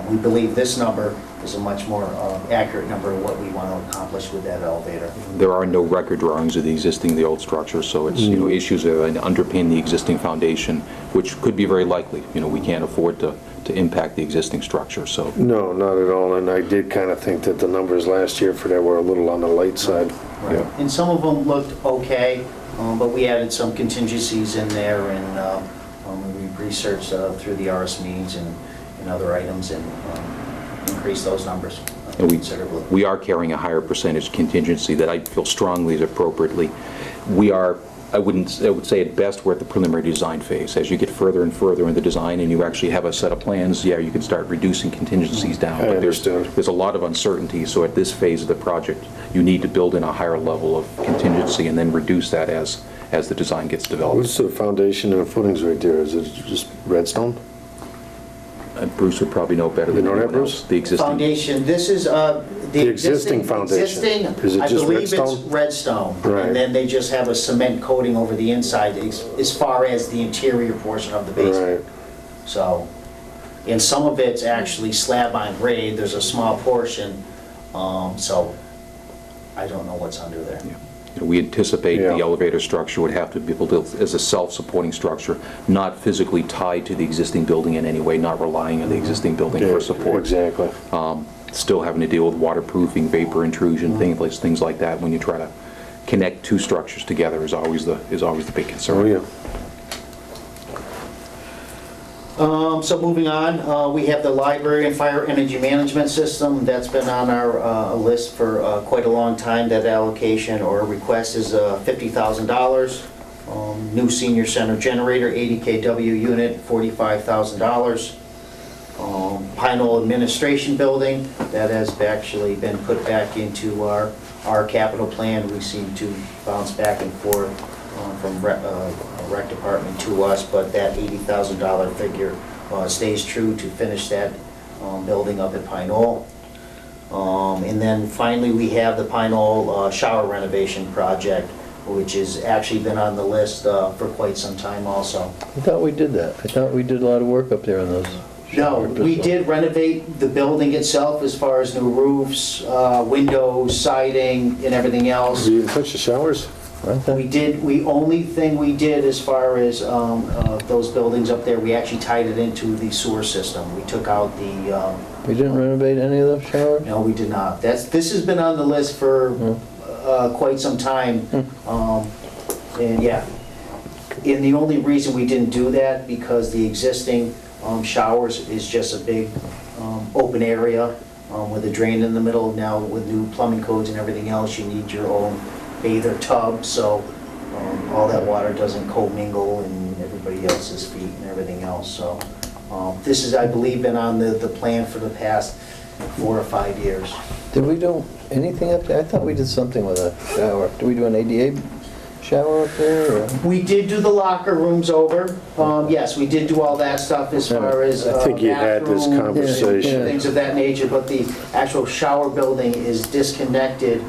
we believe this number is a much more accurate number of what we want to accomplish with that elevator. There are no record drawings of the old structure, so it's, issues that underpin the existing foundation, which could be very likely. We can't afford to impact the existing structure, so. No, not at all, and I did kind of think that the numbers last year for that were a little on the light side. Right. Yeah. And some of them looked okay, but we added some contingencies in there, and we researched through the RS Means and other items, and increased those numbers considerably. We are carrying a higher percentage contingency that I feel strongly is appropriately. We are I would say at best, we're at the preliminary design phase. As you get further and further in the design and you actually have a set of plans, yeah, you can start reducing contingencies down. I But understand. there's a lot of uncertainty, so at this phase of the project, you need to build in a higher level of contingency and then reduce that as the design gets developed. What's the foundation and the footings right there? Is it just redstone? Bruce would probably know better than You know that, anyone Bruce? else. The existing. Foundation, this is The existing foundation. Is it I just believe it's redstone? redstone. Right. And then they just have a cement coating over the inside as far as the interior portion of the basement. Right. So, and some of it's actually slab on grade, there's a small portion, so I don't know what's under there. Yeah. We anticipate the Yeah. elevator structure would have to be built as a self-supporting structure, not physically tied to the existing building in any way, not relying on the existing building Yeah, for support. exactly. Still having to deal with waterproofing, vapor intrusion, things like that. When you try to connect two structures together is always the big Oh, concern. yeah. So moving on, we have the library and fire energy management system. That's been on our list for quite a long time. That allocation or request is $50,000. New senior center generator, 80 kW unit, $45,000. Pine Knoll Administration Building, that has actually been put back into our capital plan. We seem to bounce back and forth from rec department to us, but that $80,000 figure stays true to finish that building up at Pine Knoll. And then finally, we have the Pine Knoll shower renovation project, which has actually been on the list for quite some time also. I thought we did that. I thought we did a lot of work up there on those. No, we did renovate the building itself as far as new roofs, windows, siding, and everything else. Have you even touched the showers? Only thing we did as far as those buildings up there, we actually tied it into the sewer system. We took out the, We didn't renovate any of those showers? no, we did not. This has been on the list for quite some time. And yeah, and the only reason we didn't do that, because the existing showers is just a big open area with a drain in the middle. Now with new plumbing codes and everything else, you need your own bather tub, so all that water doesn't commingle in everybody else's feet and everything else. So this is, I believe, been on the plan for the past 4 or 5 years. Did we do anything up there? I thought we did something with a shower. Did we do an ADA shower up there, or? We did do the locker rooms over. Yes, we did do all that stuff as far as I think you had this bathroom, conversation. things of that nature, but the actual shower building is disconnected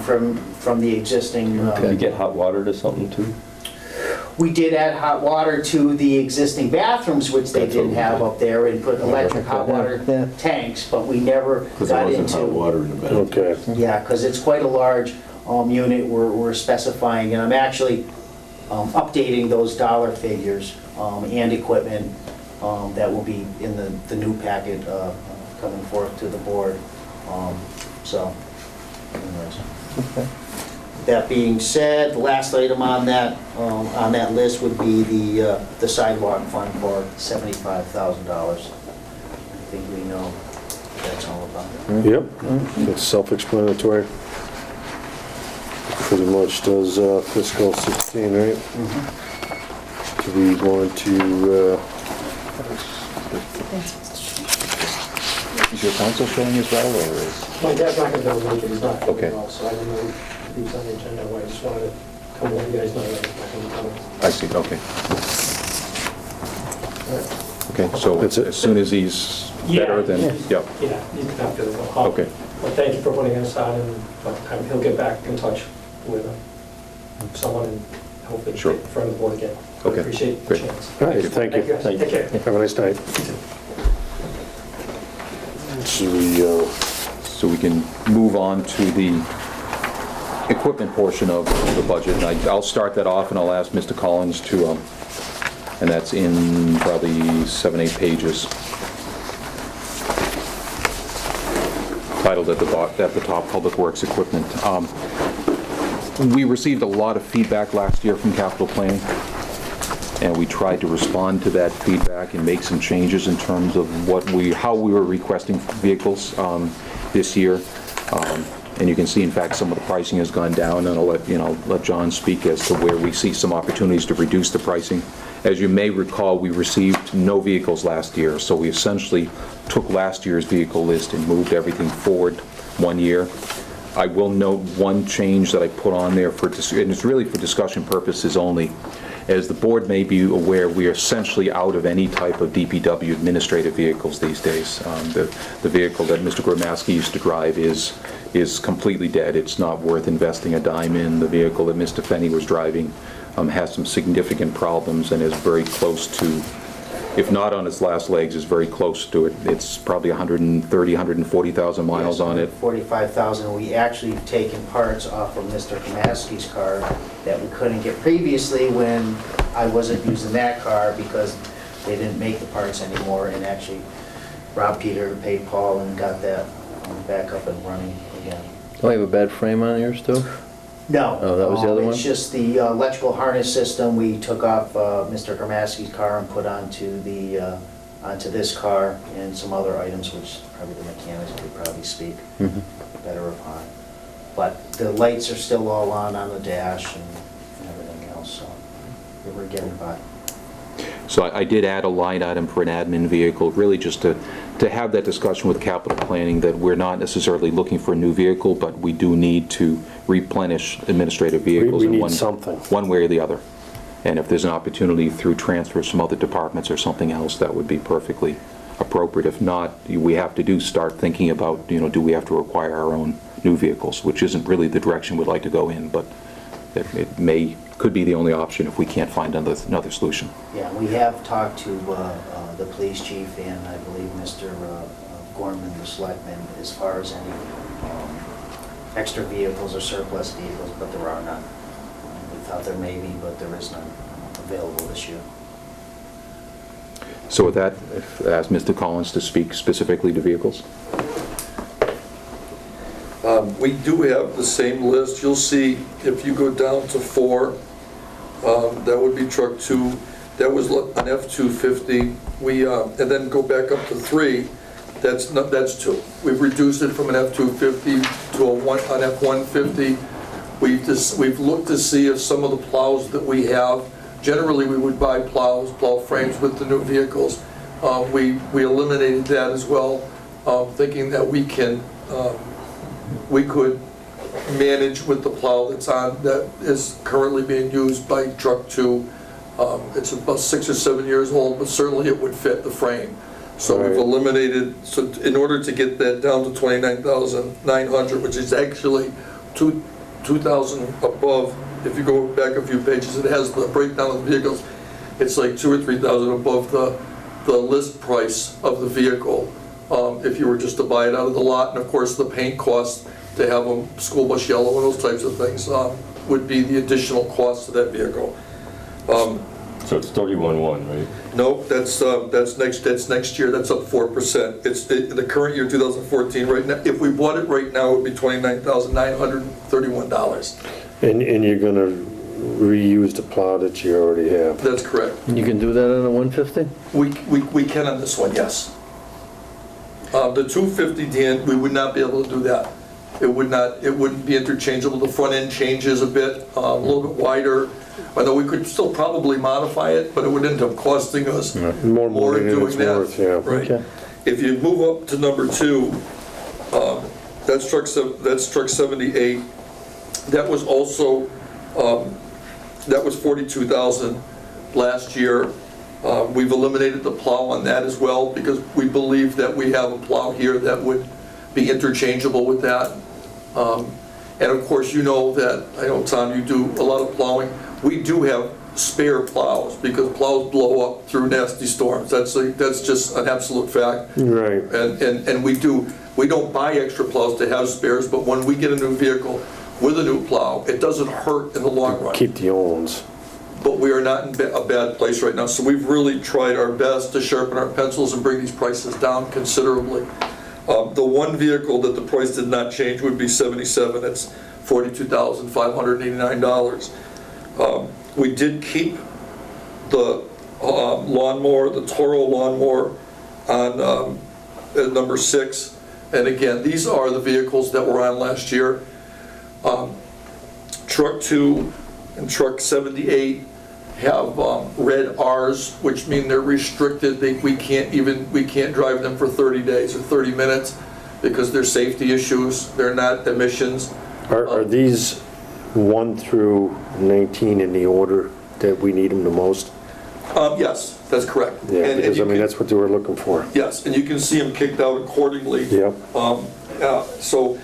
from the existing. Can you get hot water to something too? We did add hot water to the existing bathrooms, which they That's what didn't we have did. up there, and put electric hot Yeah. water tanks, but we never Because there got wasn't hot into. water in the bathroom. Okay. Yeah, because it's quite a large unit we're specifying, and I'm actually updating those dollar figures and equipment that will be in the new packet coming forth to the board. So, anyways. Okay. That being said, the last item on that list would be the sidewalk fund for $75,000. I think we know what that's all about. Yep, it's self-explanatory. Pretty much does fiscal 16, right? Do we want to, Is your council showing as well, or is? My dad's not gonna be able to make it, he's not feeling Okay. well, so I didn't know if he was on the agenda, but I just wanted to come let you guys know that he's not gonna be coming. I see, okay. Okay, so That's it? as soon as he's better, then, yep, Yeah, he's not feeling well. okay. Well, thank you for putting us on, and he'll get back in touch with someone and hopefully Sure. get in front of the board again. I Okay, Appreciate the great. chance. all right, thank you. guys. Thank you. Take care. Have a nice night. Should we, So we can move on to the equipment portion of the budget. And I'll start that off, and I'll ask Mr. Collins to, and that's in probably 7, 8 pages. Titled at the top, Public Works Equipment. We received a lot of feedback last year from capital planning, and we tried to respond to that feedback and make some changes in terms of how we were requesting vehicles this year. And you can see, in fact, some of the pricing has gone down, and I'll let John speak as to where we see some opportunities to reduce the pricing. As you may recall, we received no vehicles last year, so we essentially took last year's vehicle list and moved everything forward 1 year. I will note one change that I put on there, and it's really for discussion purposes only. As the board may be aware, we are essentially out of any type of DPW administrative vehicles these days. The vehicle that Mr. Gromaski used to drive is completely dead. It's not worth investing a dime in. The vehicle that Mr. Fenny was driving has some significant problems and is very close to, if not on its last legs, is very close to it. It's probably 140,000 miles on it. 45,000. We actually have taken parts off of Mr. Kamaski's car that we couldn't get previously when I wasn't using that car because they didn't make the parts anymore, and actually Rob Peter paid Paul and got that back up and running again. Do I have a bad frame on yours too? No. Oh, that was the other one? It's just the electrical harness system we took off Mr. Kamaski's car and put onto this car, and some other items which probably the mechanics could probably speak better upon. But the lights are still all on the dash and everything else, so we're getting by. So I did add a line item for an admin vehicle, really just to have that discussion with capital planning, that we're not necessarily looking for a new vehicle, but we do need to replenish administrative vehicles We in need something. one way or the other. And if there's an opportunity through transfers from other departments or something else, that would be perfectly appropriate. If not, we have to start thinking about, do we have to acquire our own new vehicles, which isn't really the direction we'd like to go in, but it could be the only option if we can't find another solution. Yeah, we have talked to the police chief and I believe Mr. Gorman, the selectman, as far as any extra vehicles or surplus vehicles, but there are none. We thought there may be, but there is none available this year. So with that, ask Mr. Collins to speak specifically to vehicles. We do have the same list. You'll see if you go down to 4, that would be truck 2. That was an F-250. And then go back up to 3. That's 2. We've reduced it from an F-250 to an F-150. We've looked to see if some of the plows that we have, generally we would buy plow frames with the new vehicles. We eliminated that as well, thinking that we could manage with the plow that is currently being used by truck 2. It's about 6 or 7 years old, but certainly it would fit the frame. So we've eliminated, so in order to get that down to 29,900, which is actually 2,000 above. If you go back a few pages, it has the breakdown of the vehicles. It's like 2,000 or 3,000 above the list price of the vehicle. If you were just to buy it out of the lot, and of course the paint costs to have them school bus yellow and those types of things would be the additional cost of that vehicle. So it's 31.1, right? Nope, that's next year. That's up 4%. It's the current year, 2014. Right now, if we bought it right now, it would be $29,931. And you're going to reuse the plow that you already have? That's correct. You can do that on a 150? We can on this one, yes. The 250, Dan, we would not be able to do that. It wouldn't be interchangeable. The front end changes a bit, a little bit wider. Although we could still probably modify it, but it would end up costing us More money than doing it's that. worth, yeah. Right. Okay. If you move up to number 2, that's truck 78. That was also that was 42,000 last year. We've eliminated the plow on that as well because we believe that we have a plow here that would be interchangeable with that. And of course, you know that, I know, Tom, you do a lot of plowing. We do have spare plows because plows blow up through nasty storms. That's just an absolute fact. Right. And we don't buy extra plows to have spares, but when we get a new vehicle with a new plow, it doesn't hurt in the long run. Keep the old ones. But we are not in a bad place right now, so we've really tried our best to sharpen our pencils and bring these prices down considerably. The one vehicle that the price did not change would be 77. That's $42,589. We did keep the lawnmower, the Toro lawnmower, on at number 6. And again, these are the vehicles that were on last year. Truck 2 and Truck 78 have red Rs, which mean they're restricted. We can't drive them for 30 days or 30 minutes because they're safety issues. They're not emissions. Are these 1 through 19 in the order that we need them the most? Yes, that's correct. Yeah, And because you I mean, can- that's what they were looking for. Yes, and you can see them kicked out accordingly. Yep. So,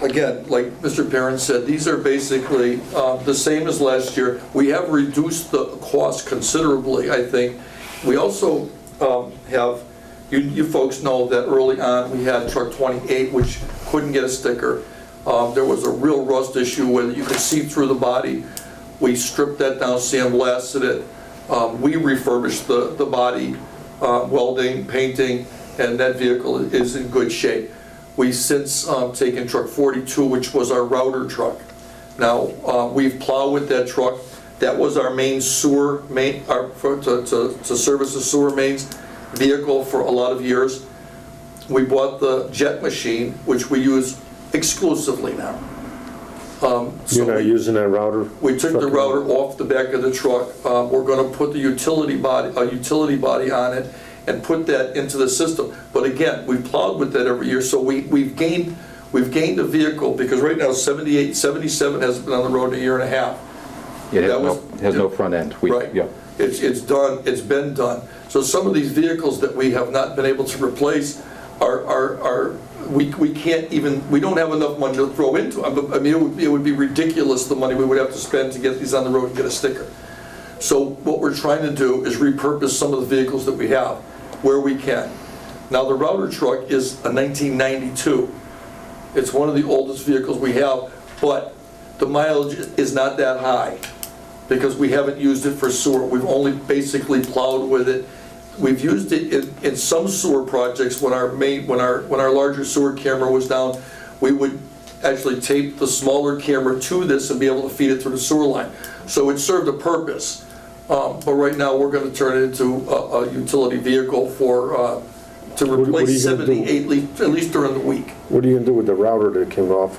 again, like Mr. Perrin said, these are basically the same as last year. We have reduced the cost considerably, I think. We also have, you folks know that early on, we had truck 28, which couldn't get a sticker. There was a real rust issue where you could see through the body. We stripped that down, sandblasted it. We refurbished the body, welding, painting, and that vehicle is in good shape. We since taken truck 42, which was our router truck. Now, we've plowed with that truck. That was our main sewer, to service the sewer mains vehicle for a lot of years. We bought the jet machine, which we use exclusively now. You're not using that router? We took the truck router off the back of the truck. We're going to put the utility body on it and put that into the system. But again, we've plowed with that every year, so we've gained a vehicle, because right now 77 has been on the road a year and a half. It That has no front end. Right. Yeah. It's done, it's been done. So some of these vehicles that we have not been able to replace we can't even, we don't have enough money to throw into them. I mean, it would be ridiculous the money we would have to spend to get these on the road and get a sticker. So what we're trying to do is repurpose some of the vehicles that we have where we can. Now, the router truck is a 1992. It's one of the oldest vehicles we have, but the mileage is not that high because we haven't used it for sewer. We've only basically plowed with it. We've used it in some sewer projects when our larger sewer camera was down. We would actually tape the smaller camera to this and be able to feed it through the sewer line. So it served a purpose. But right now, we're going to turn it into a utility vehicle to What are replace you gonna 78, at least during the week. What are you gonna do with the router that came off?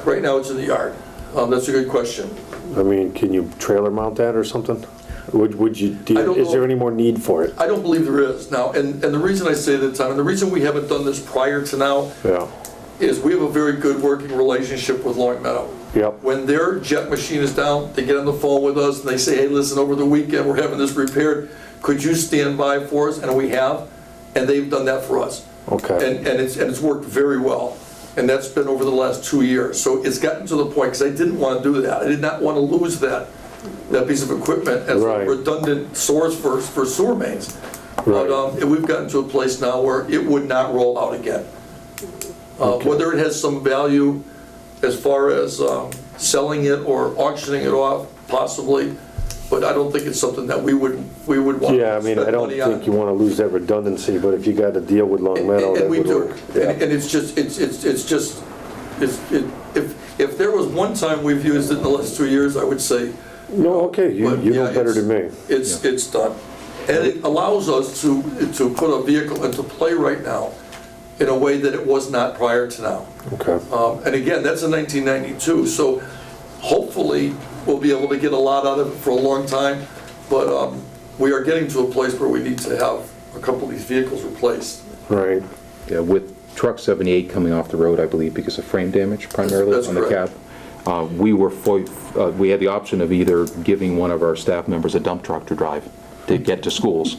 Right now, it's in the yard. That's a good question. I mean, can you trailer mount that or something? Would you, I don't is there know. any more need for it? I don't believe there is now, and the reason I say that, Tom, and the reason we haven't done this prior to now Yeah, is we have a very good working relationship with Long Meadow. yep, When their jet machine is down, they get on the phone with us and they say, hey, listen, over the weekend, we're having this repaired. Could you stand by for us? And we have, and they've done that for us. okay. And it's worked very well. And that's been over the last 2 years. So it's gotten to the point, because I didn't want to do that. I did not want to lose that piece of equipment as Right. a redundant source for sewer mains. Right. But we've gotten to a place now where it would not roll out again. Okay. Whether it has some value as far as selling it or auctioning it off, possibly, but I don't think it's something that we would want Yeah, I to mean, I spend don't money on. think you wanna lose that redundancy, but if you got to deal with Long Meadow, that And we would do, work. and Yeah. it's just, if there was one time we've used it in the last 2 years, I would say, No, okay, you but, know yeah, better it's- than me. it's done. And it allows us to put a vehicle into play right now in a way that it was not prior to now. Okay, And again, that's a 1992, so hopefully we'll be able to get a lot out of it for a long time, but we are getting to a place where we need to have a couple of these vehicles replaced. right. Yeah, with truck 78 coming off the road, I believe, because of frame damage primarily That's on the cab. correct. We had the option of either giving one of our staff members a dump truck to drive to get to schools,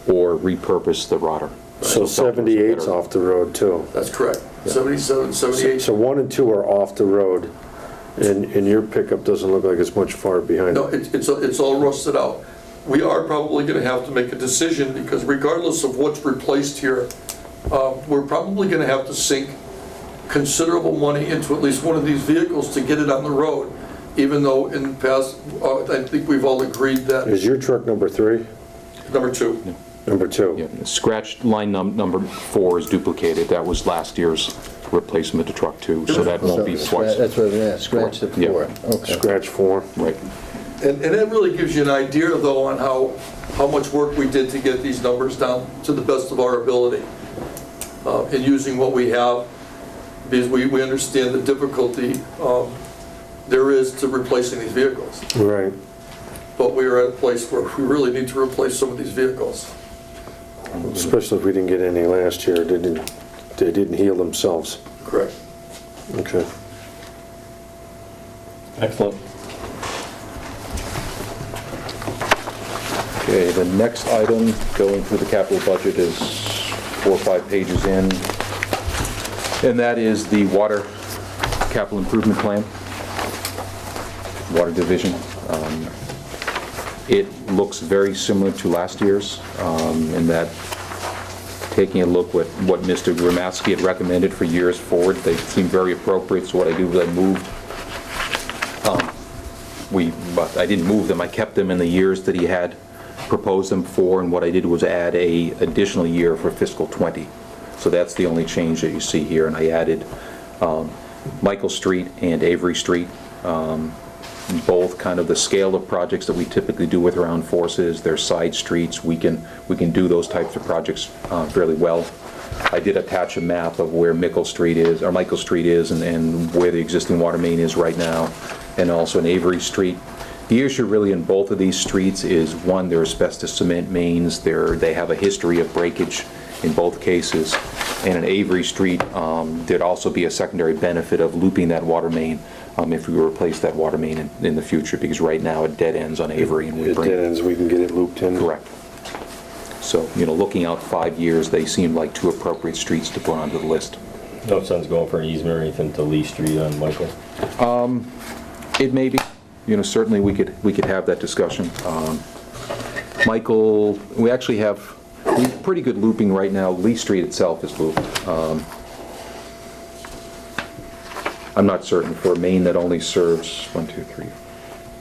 or repurpose the rotor. So 78's off the road too. That's correct. 77, 78. So 1 and 2 are off the road, and your pickup doesn't look like it's much far behind. No, it's all rusted out. We are probably going to have to make a decision, because regardless of what's replaced here, we're probably going to have to sink considerable money into at least one of these vehicles to get it on the road, even though in the past, I think we've all agreed that, Is your truck number 3? number 2. Number 2? Yeah, scratch line number 4 is duplicated. That was last year's replacement to truck 2, so that won't be twice. That's what, yeah, scratch the Yeah. 4. Okay. Scratch 4? Right. And that really gives you an idea, though, on how much work we did to get these numbers down to the best of our ability. in using what we have, because we understand the difficulty there is to replacing these vehicles. Right. But we are at a place where we really need to replace some of these vehicles. Especially if we didn't get any last year, they didn't heal themselves. Correct. Okay. Excellent. Okay, the next item, going through the capital budget, is 4 or 5 pages in, and that is the water capital improvement plan, water division. It looks very similar to last year's, in that, taking a look at what Mr. Gramaski had recommended for years forward, they seem very appropriate. So what I do is I moved, but I didn't move them, I kept them in the years that he had proposed them for, and what I did was add a additional year for fiscal '20. So that's the only change that you see here, and I added Michael Street and Avery Street, both kind of the scale of projects that we typically do with Armed Forces. They're side streets. We can do those types of projects fairly well. I did attach a map of where Michael Street is, and where the existing water main is right now, and also in Avery Street. The issue really in both of these streets is, one, they're asbestos cement mains. They have a history of breakage in both cases. And in Avery Street, there'd also be a secondary benefit of looping that water main if we replace that water main in the future, because right now it dead ends on Avery. And It dead ends, we can get it looped in. Correct. So, looking out 5 years, they seem like 2 appropriate streets to put onto the list. No sense going for an easement or anything to Lee Street on Michael? It may be. Certainly we could have that discussion. Michael, we have pretty good looping right now. Lee Street itself is looped. I'm not certain for a main that only serves 1, 2, 3.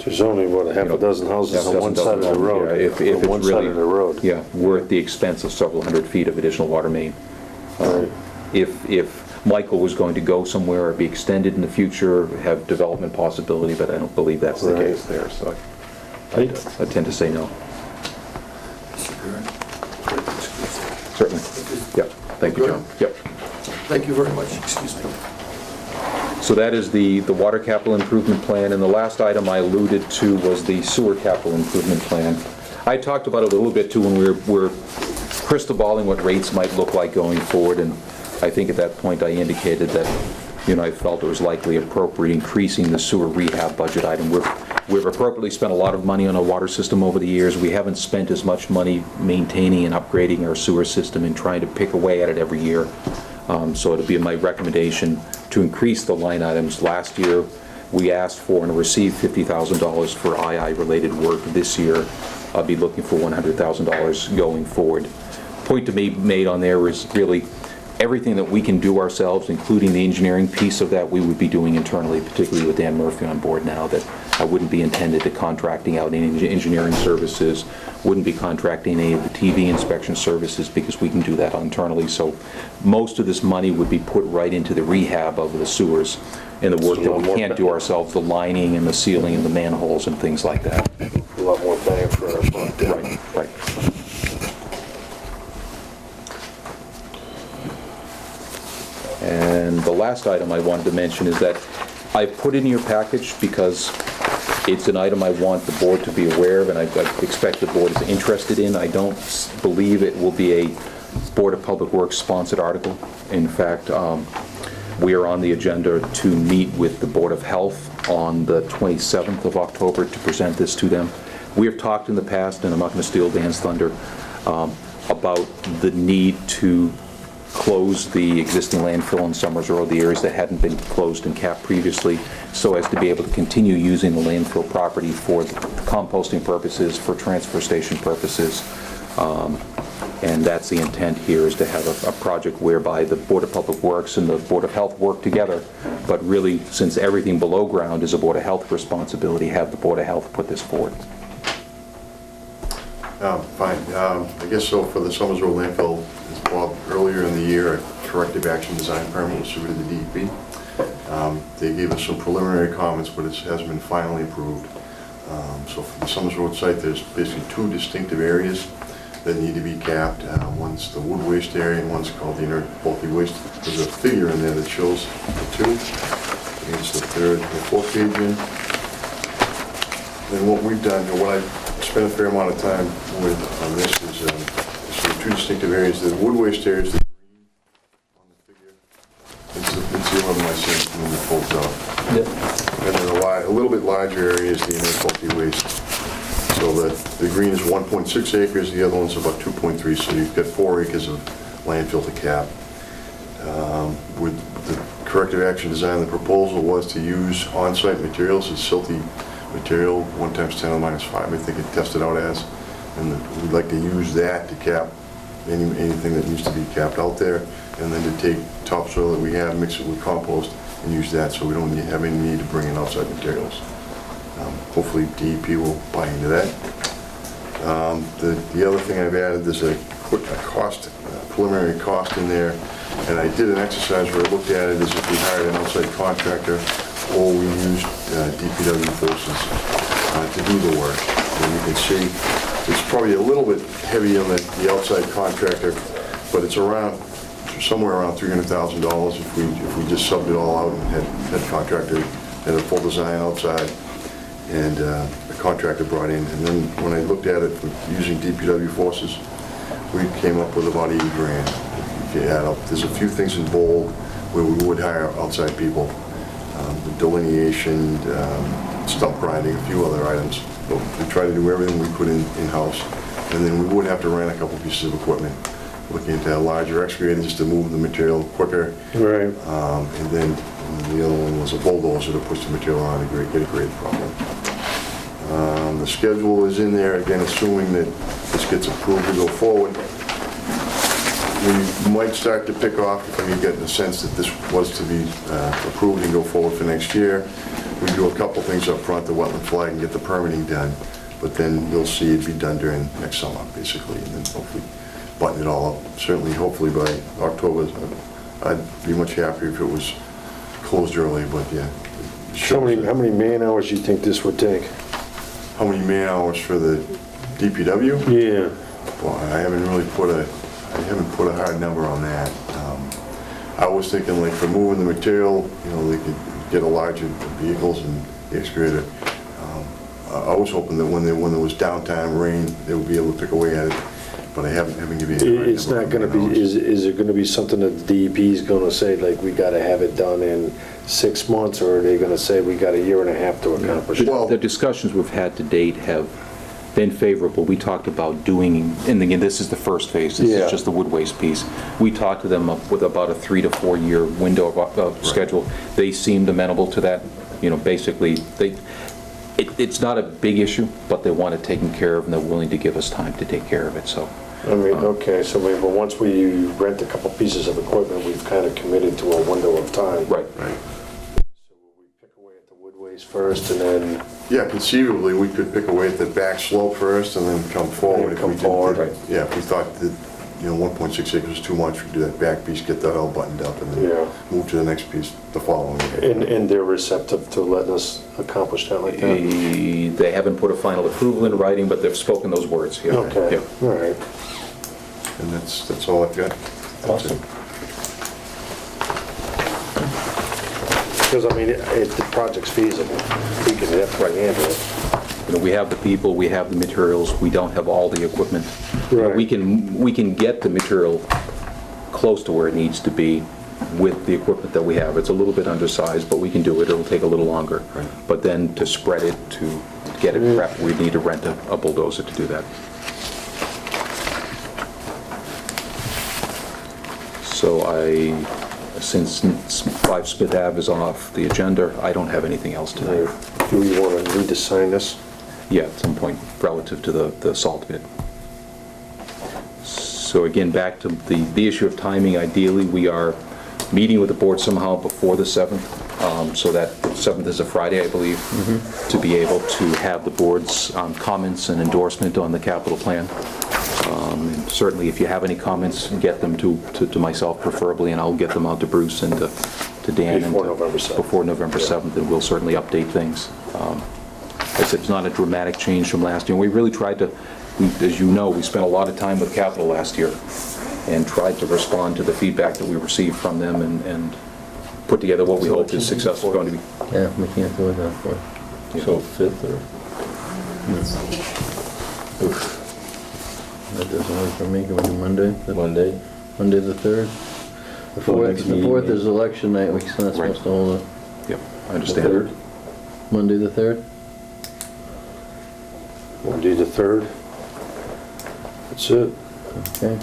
There's only, what, a half a dozen houses on one side of the road. Yeah, if it's On one side really, of the road. yeah, we're at the expense of several hundred feet of additional water main. Right. If Michael was going to go somewhere or be extended in the future, have development possibility, but I don't believe that's the Right. case there, so I tend to say no. Certainly. Yep. Thank you, John. Yep. Thank you very much. Excuse me. So that is the water capital improvement plan, and the last item I alluded to was the sewer capital improvement plan. I talked about it a little bit too when we were crystal balling what rates might look like going forward, and I think at that point I indicated that, I felt it was likely appropriate increasing the sewer rehab budget item. We've appropriately spent a lot of money on a water system over the years. We haven't spent as much money maintaining and upgrading our sewer system and trying to pick away at it every year. So it'll be my recommendation to increase the line items. Last year, we asked for and received $50,000 for II-related work. This year, I'll be looking for $100,000 going forward. Point to be made on there is really everything that we can do ourselves, including the engineering piece of that, we would be doing internally, particularly with Dan Murphy on board now, that I wouldn't be intended to contracting out any engineering services, wouldn't be contracting any of the TV inspection services, because we can do that internally. So most of this money would be put right into the rehab of the sewers and the work that we can't do ourselves, the lining and the sealing and the manholes and things like that. A lot more bang for our buck. Right. And the last item I wanted to mention is that I put in your package because it's an item I want the board to be aware of, and I expect the board is interested in. I don't believe it will be a Board of Public Works sponsored article. In fact, we are on the agenda to meet with the Board of Health on the 27th of October to present this to them. We have talked in the past, and I'm not going to steal Dan's thunder, about the need to close the existing landfill in Summers Road, the areas that hadn't been closed and capped previously, so as to be able to continue using the landfill property for composting purposes, for transfer station purposes. And that's the intent here, is to have a project whereby the Board of Public Works and the Board of Health work together, but really, since everything below ground is a Board of Health responsibility, have the Board of Health put this forward. Fine. I guess so for the Summers Road landfill, as Bob, earlier in the year, a corrective action design permit was submitted to DEP. They gave us some preliminary comments, but it hasn't been finally approved. So for the Summers Road site, there's basically 2 distinctive areas. that need to be capped. One's the wood waste area, and one's called the inert bulky waste. There's a figure in there that shows the two. I think it's the third or fourth page in. And what we've done, and what I've spent a fair amount of time with on this is sort of two distinctive areas. The wood waste area is the green on the figure. It's the 11 I sent when it folds out. Yep. And then a little bit larger area is the inert bulky waste. So the green is 1.6 acres, the other one's about 2.3, so you've got 4 acres of landfill to cap. With the corrective action design, the proposal was to use on-site materials, it's silty material, 1 times 10 to the minus 5, I think it tested out as, and we'd like to use that to cap anything that needs to be capped out there, and then to take topsoil that we have, mix it with compost, and use that so we don't have any need to bring in outside materials. Hopefully DEP will buy into that. The other thing I've added, there's a preliminary cost in there, and I did an exercise where I looked at it as if we hired an outside contractor or we used DPW forces to do the work. And you can see it's probably a little bit heavy on the outside contractor, but it's somewhere around $300,000 if we just subbed it all out and had contractor had a full design outside and a contractor brought in. And then when I looked at it using DPW forces, we came up with about 80 grand. If you add up, there's a few things in bold where we would hire outside people. The delineation, stump grinding, a few other items. But we try to do everything we could in-house. And then we would have to rent a couple pieces of equipment. Looking into a larger excavator just to move the material quicker. Right. And then the other one was a bulldozer to push the material on to get a grade problem. The schedule is in there, again, assuming that this gets approved to go forward. We might start to pick off, if we get the sense that this was to be approved and go forward for next year. We do a couple things up front, the wetland flag, and get the permitting done. But then you'll see it be done during next summer, basically, and then hopefully button it all up. Certainly, hopefully by October, I'd be much happier if it was closed early, but yeah. How many man hours do you think this would take? How many man hours for the DPW? Yeah. Well, I haven't put a hard number on that. I was thinking like for moving the material, they could get a larger vehicles and the excavator. I was hoping that when there was downtime, rain, they would be able to pick away at it. But I haven't given you. It's not going to be. Is it going to be something that the DEP is going to say like we got to have it done in 6 months, or are they going to say we got a year and a half to accomplish it? The discussions we've had to date have been favorable. We talked about doing, and again, this is the first phase. This is just the wood waste piece. We talked to them with about a 3 to 4 year window of schedule. They seemed amenable to that. Basically, it's not a big issue, but they want it taken care of, and they're willing to give us time to take care of it. So. I mean, okay, so maybe once we rent a couple pieces of equipment, we've kind of committed to a window of time. Right. So will we pick away at the wood waste first, and then? Yeah, conceivably, we could pick away at the back slope first and then come forward. Come forward. Yeah, if we thought that, 1.6 acres was too much, we'd do that back piece, get that all buttoned up, and then move to the next piece the following year. And they're receptive to letting us accomplish that like that? They haven't put a final approval in writing, but they've spoken those words. Yeah. Okay, Yeah. all right. And that's all I've got. Awesome. Because, I mean, if the project's feasible, we can definitely handle it. We have the people, we have the materials, we don't have all the equipment. Right. We can get the material close to where it needs to be with the equipment that we have. It's a little bit undersized, but we can do it. It'll take a little longer. Right. But then to spread it, to get it prepped, we need to rent a bulldozer to do that. So since 5 Smith Ave is off the agenda, I don't have anything else tonight. Do we want to need to sign this? Yeah, at some point relative to the salt bid. So again, back to the issue of timing, ideally we are meeting with the board somehow before the 7th, so that 7th is a Friday, I believe, to be able to have the board's comments and endorsement on the capital plan. And certainly if you have any comments, get them to myself preferably, and I'll get them out to Bruce and to Dan. Before November 7th. Before November 7th, and we'll certainly update things. It's not a dramatic change from last year. We really tried to as you know, we spent a lot of time with Capital last year and tried to respond to the feedback that we received from them and put together what we hope is successful going to be. Yeah, we can't do it that far. So 5th or? That doesn't work for me. Can we do Monday? Monday? Monday the 3rd? The Well, 4th, next the meeting, 4th yeah. is election night, we're not Right. supposed to hold it. Yep, I The understand. 3rd? Monday the 3rd? Monday the 3rd. That's it, Okay.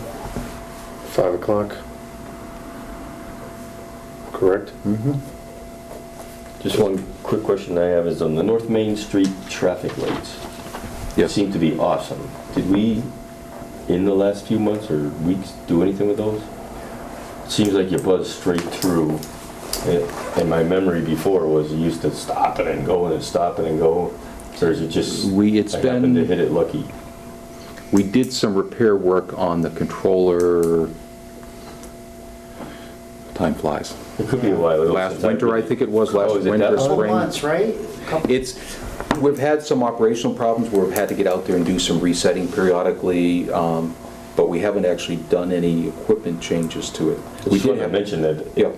5 o'clock. Correct? Mm-hmm. Just one quick question I have is on the North Main Street traffic lights. They Yes. seem to be awesome. Did we, in the last few months or weeks, do anything with those? Seems like you buzz straight through. And my memory before was you used to stop it and go and stop it and go. Or is it just, It's I happened to been, hit it lucky? we did some repair work on the controller, time flies. It could be a while ago. Last since winter, I did think it was, last Oh, is it winter, that long? Couple spring. months, right? Couple- We've had some operational problems where we've had to get out there and do some resetting periodically, but we haven't actually done any equipment changes to it. We We did did have, mention that. yeah,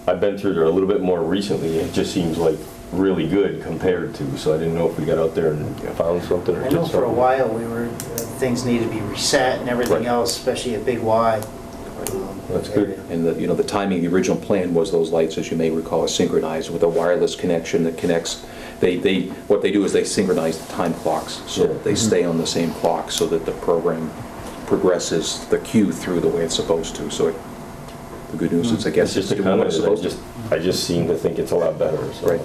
I've been through there a little bit more recently. It just seems like really good compared to, so I didn't know if we got out there and found something or I did know something. for a while we were, things needed to be reset and everything Right. else, especially at Big Y. That's good. area. and the timing, the original plan was those lights, as you may recall, are synchronized with a wireless connection that connects, what they do is they synchronize the time clocks, so that they stay on the same clock, so that the program progresses the cue through the way it's supposed to, so the good news is, I guess, It's just a doing what comment, it's supposed to. I just seem to think it's a lot better, so. Right.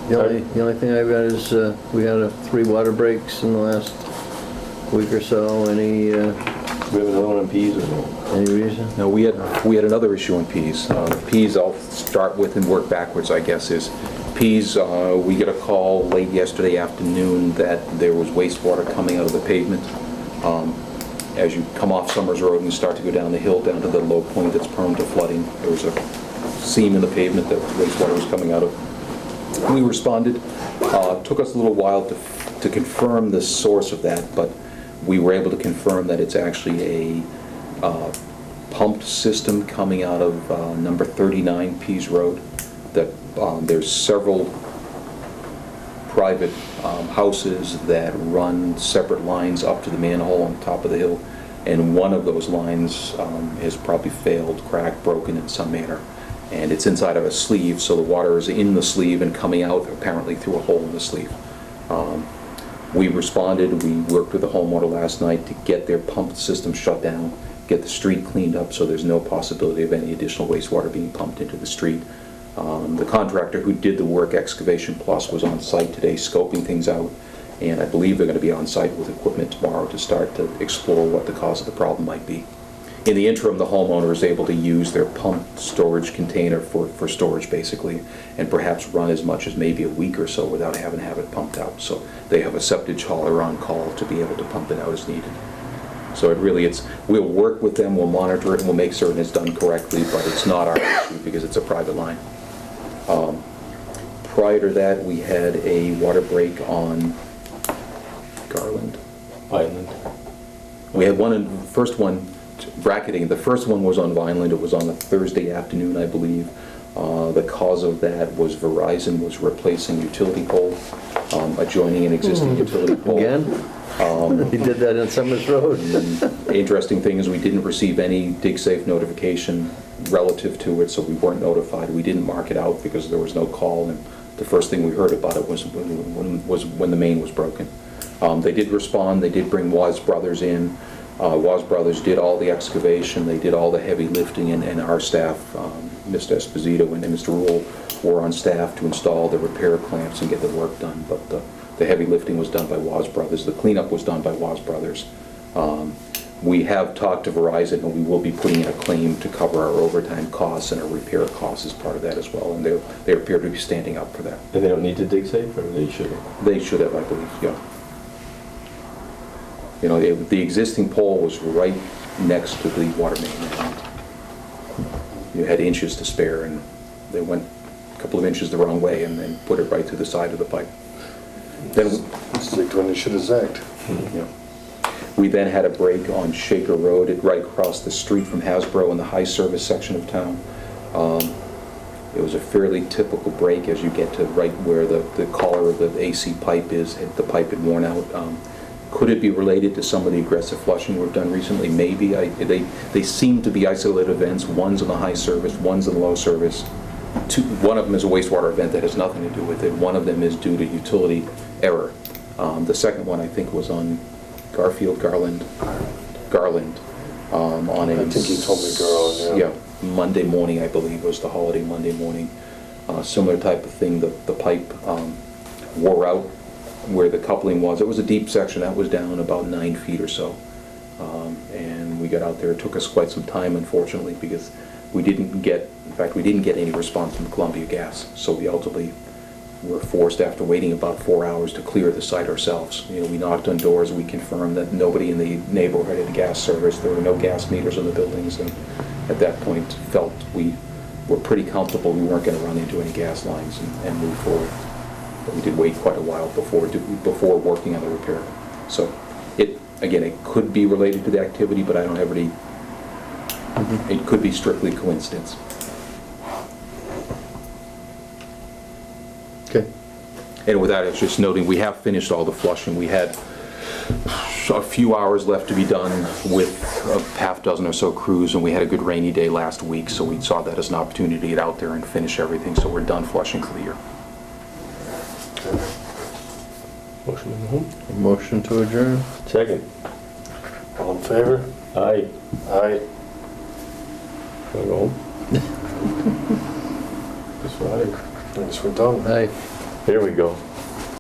The only thing I've got is, we had 3 water breaks in the last week or so. Any We have another one on peas or no? any reason? No, we had another issue on peas. Peas, I'll start with and work backwards, I guess, is peas, we get a call late yesterday afternoon that there was wastewater coming out of the pavement. As you come off Summers Road and you start to go down the hill, down to the low point that's prone to flooding, there was a seam in the pavement that wastewater was coming out of. We responded. Took us a little while to confirm the source of that, but we were able to confirm that it's actually a pumped system coming out of number 39 Pease Road. That there's several private houses that run separate lines up to the manhole on top of the hill, and one of those lines has probably failed, cracked, broken in some manner. And it's inside of a sleeve, so the water is in the sleeve and coming out apparently through a hole in the sleeve. We responded, we worked with the homeowner last night to get their pump system shut down, get the street cleaned up so there's no possibility of any additional wastewater being pumped into the street. The contractor who did the work, Excavation Plus, was on site today scoping things out, and I believe they're going to be on site with equipment tomorrow to start to explore what the cause of the problem might be. In the interim, the homeowner is able to use their pump storage container for storage, basically, and perhaps run as much as maybe a week or so without having to have it pumped out. So they have a septage hauler on call to be able to pump it out as needed. So we'll work with them, we'll monitor it, and we'll make certain it's done correctly, but it's not our issue because it's a private line. Prior to that, we had a water break on Garland. Island. We had first one, bracketing, the first one was on Vineland. It was on a Thursday afternoon, I believe. The cause of that was Verizon was replacing utility pole, adjoining an existing utility pole. Again? He did that in Summers Road. The interesting thing is we didn't receive any DigSafe notification relative to it, so we weren't notified. We didn't mark it out because there was no call, and the first thing we heard about it was when the main was broken. They did respond. They did bring Woz Brothers in. Woz Brothers did all the excavation. They did all the heavy lifting, and our staff, Mr. Esposito and Mr. Rule, were on staff to install the repair clamps and get the work done. But the heavy lifting was done by Woz Brothers. The cleanup was done by Woz Brothers. We have talked to Verizon, and we will be putting in a claim to cover our overtime costs and our repair costs as part of that as well. And they appear to be standing up for that. And they don't need to dig safe, or they should? They should have, I believe, yeah. You know, the existing pole was right next to the water main. And you had inches to spare, and they went a couple of inches the wrong way and then put it right through the side of the pipe. Then, Zigged when they should have zagged. Yeah. We then had a break on Shaker Road, right across the street from Hasbro in the high service section of town. It was a fairly typical break as you get to right where the collar of the AC pipe is. The pipe had worn out. Could it be related to some of the aggressive flushing we've done recently? Maybe. They seem to be isolated events. One's in the high service, one's in the low service. One of them is a wastewater event that has nothing to do with it. One of them is due to utility error. The second one, I think, was on Garland. On a... I think you told me Garland, yeah. Yeah, Monday morning, I believe, was the holiday Monday morning. Similar type of thing, the pipe wore out where the coupling was. It was a deep section, that was down about 9 feet or so. And we got out there, it took us quite some time, unfortunately, because we didn't get any response from Columbia Gas. So we ultimately were forced, after waiting about 4 hours, to clear the site ourselves. You know, we knocked on doors, we confirmed that nobody in the neighborhood had gas service, there were no gas meters in the buildings, and at that point felt we were pretty comfortable we weren't going to run into any gas lines and move forward. But we did wait quite a while before working on the repair. So it could be related to the activity, but I don't have any, it could be strictly coincidence. Okay. And with that, it's just noting we have finished all the flushing. We had a few hours left to be done with a half dozen or so crews, and we had a good rainy day last week, so we saw that as an opportunity to get out there and finish everything. So we're done flushing for the year. Motion to go home? Motion to adjourn? Second. All in favor? Aye. Aye. Wanna go home? That's what Thanks for done. Aye. Here we go.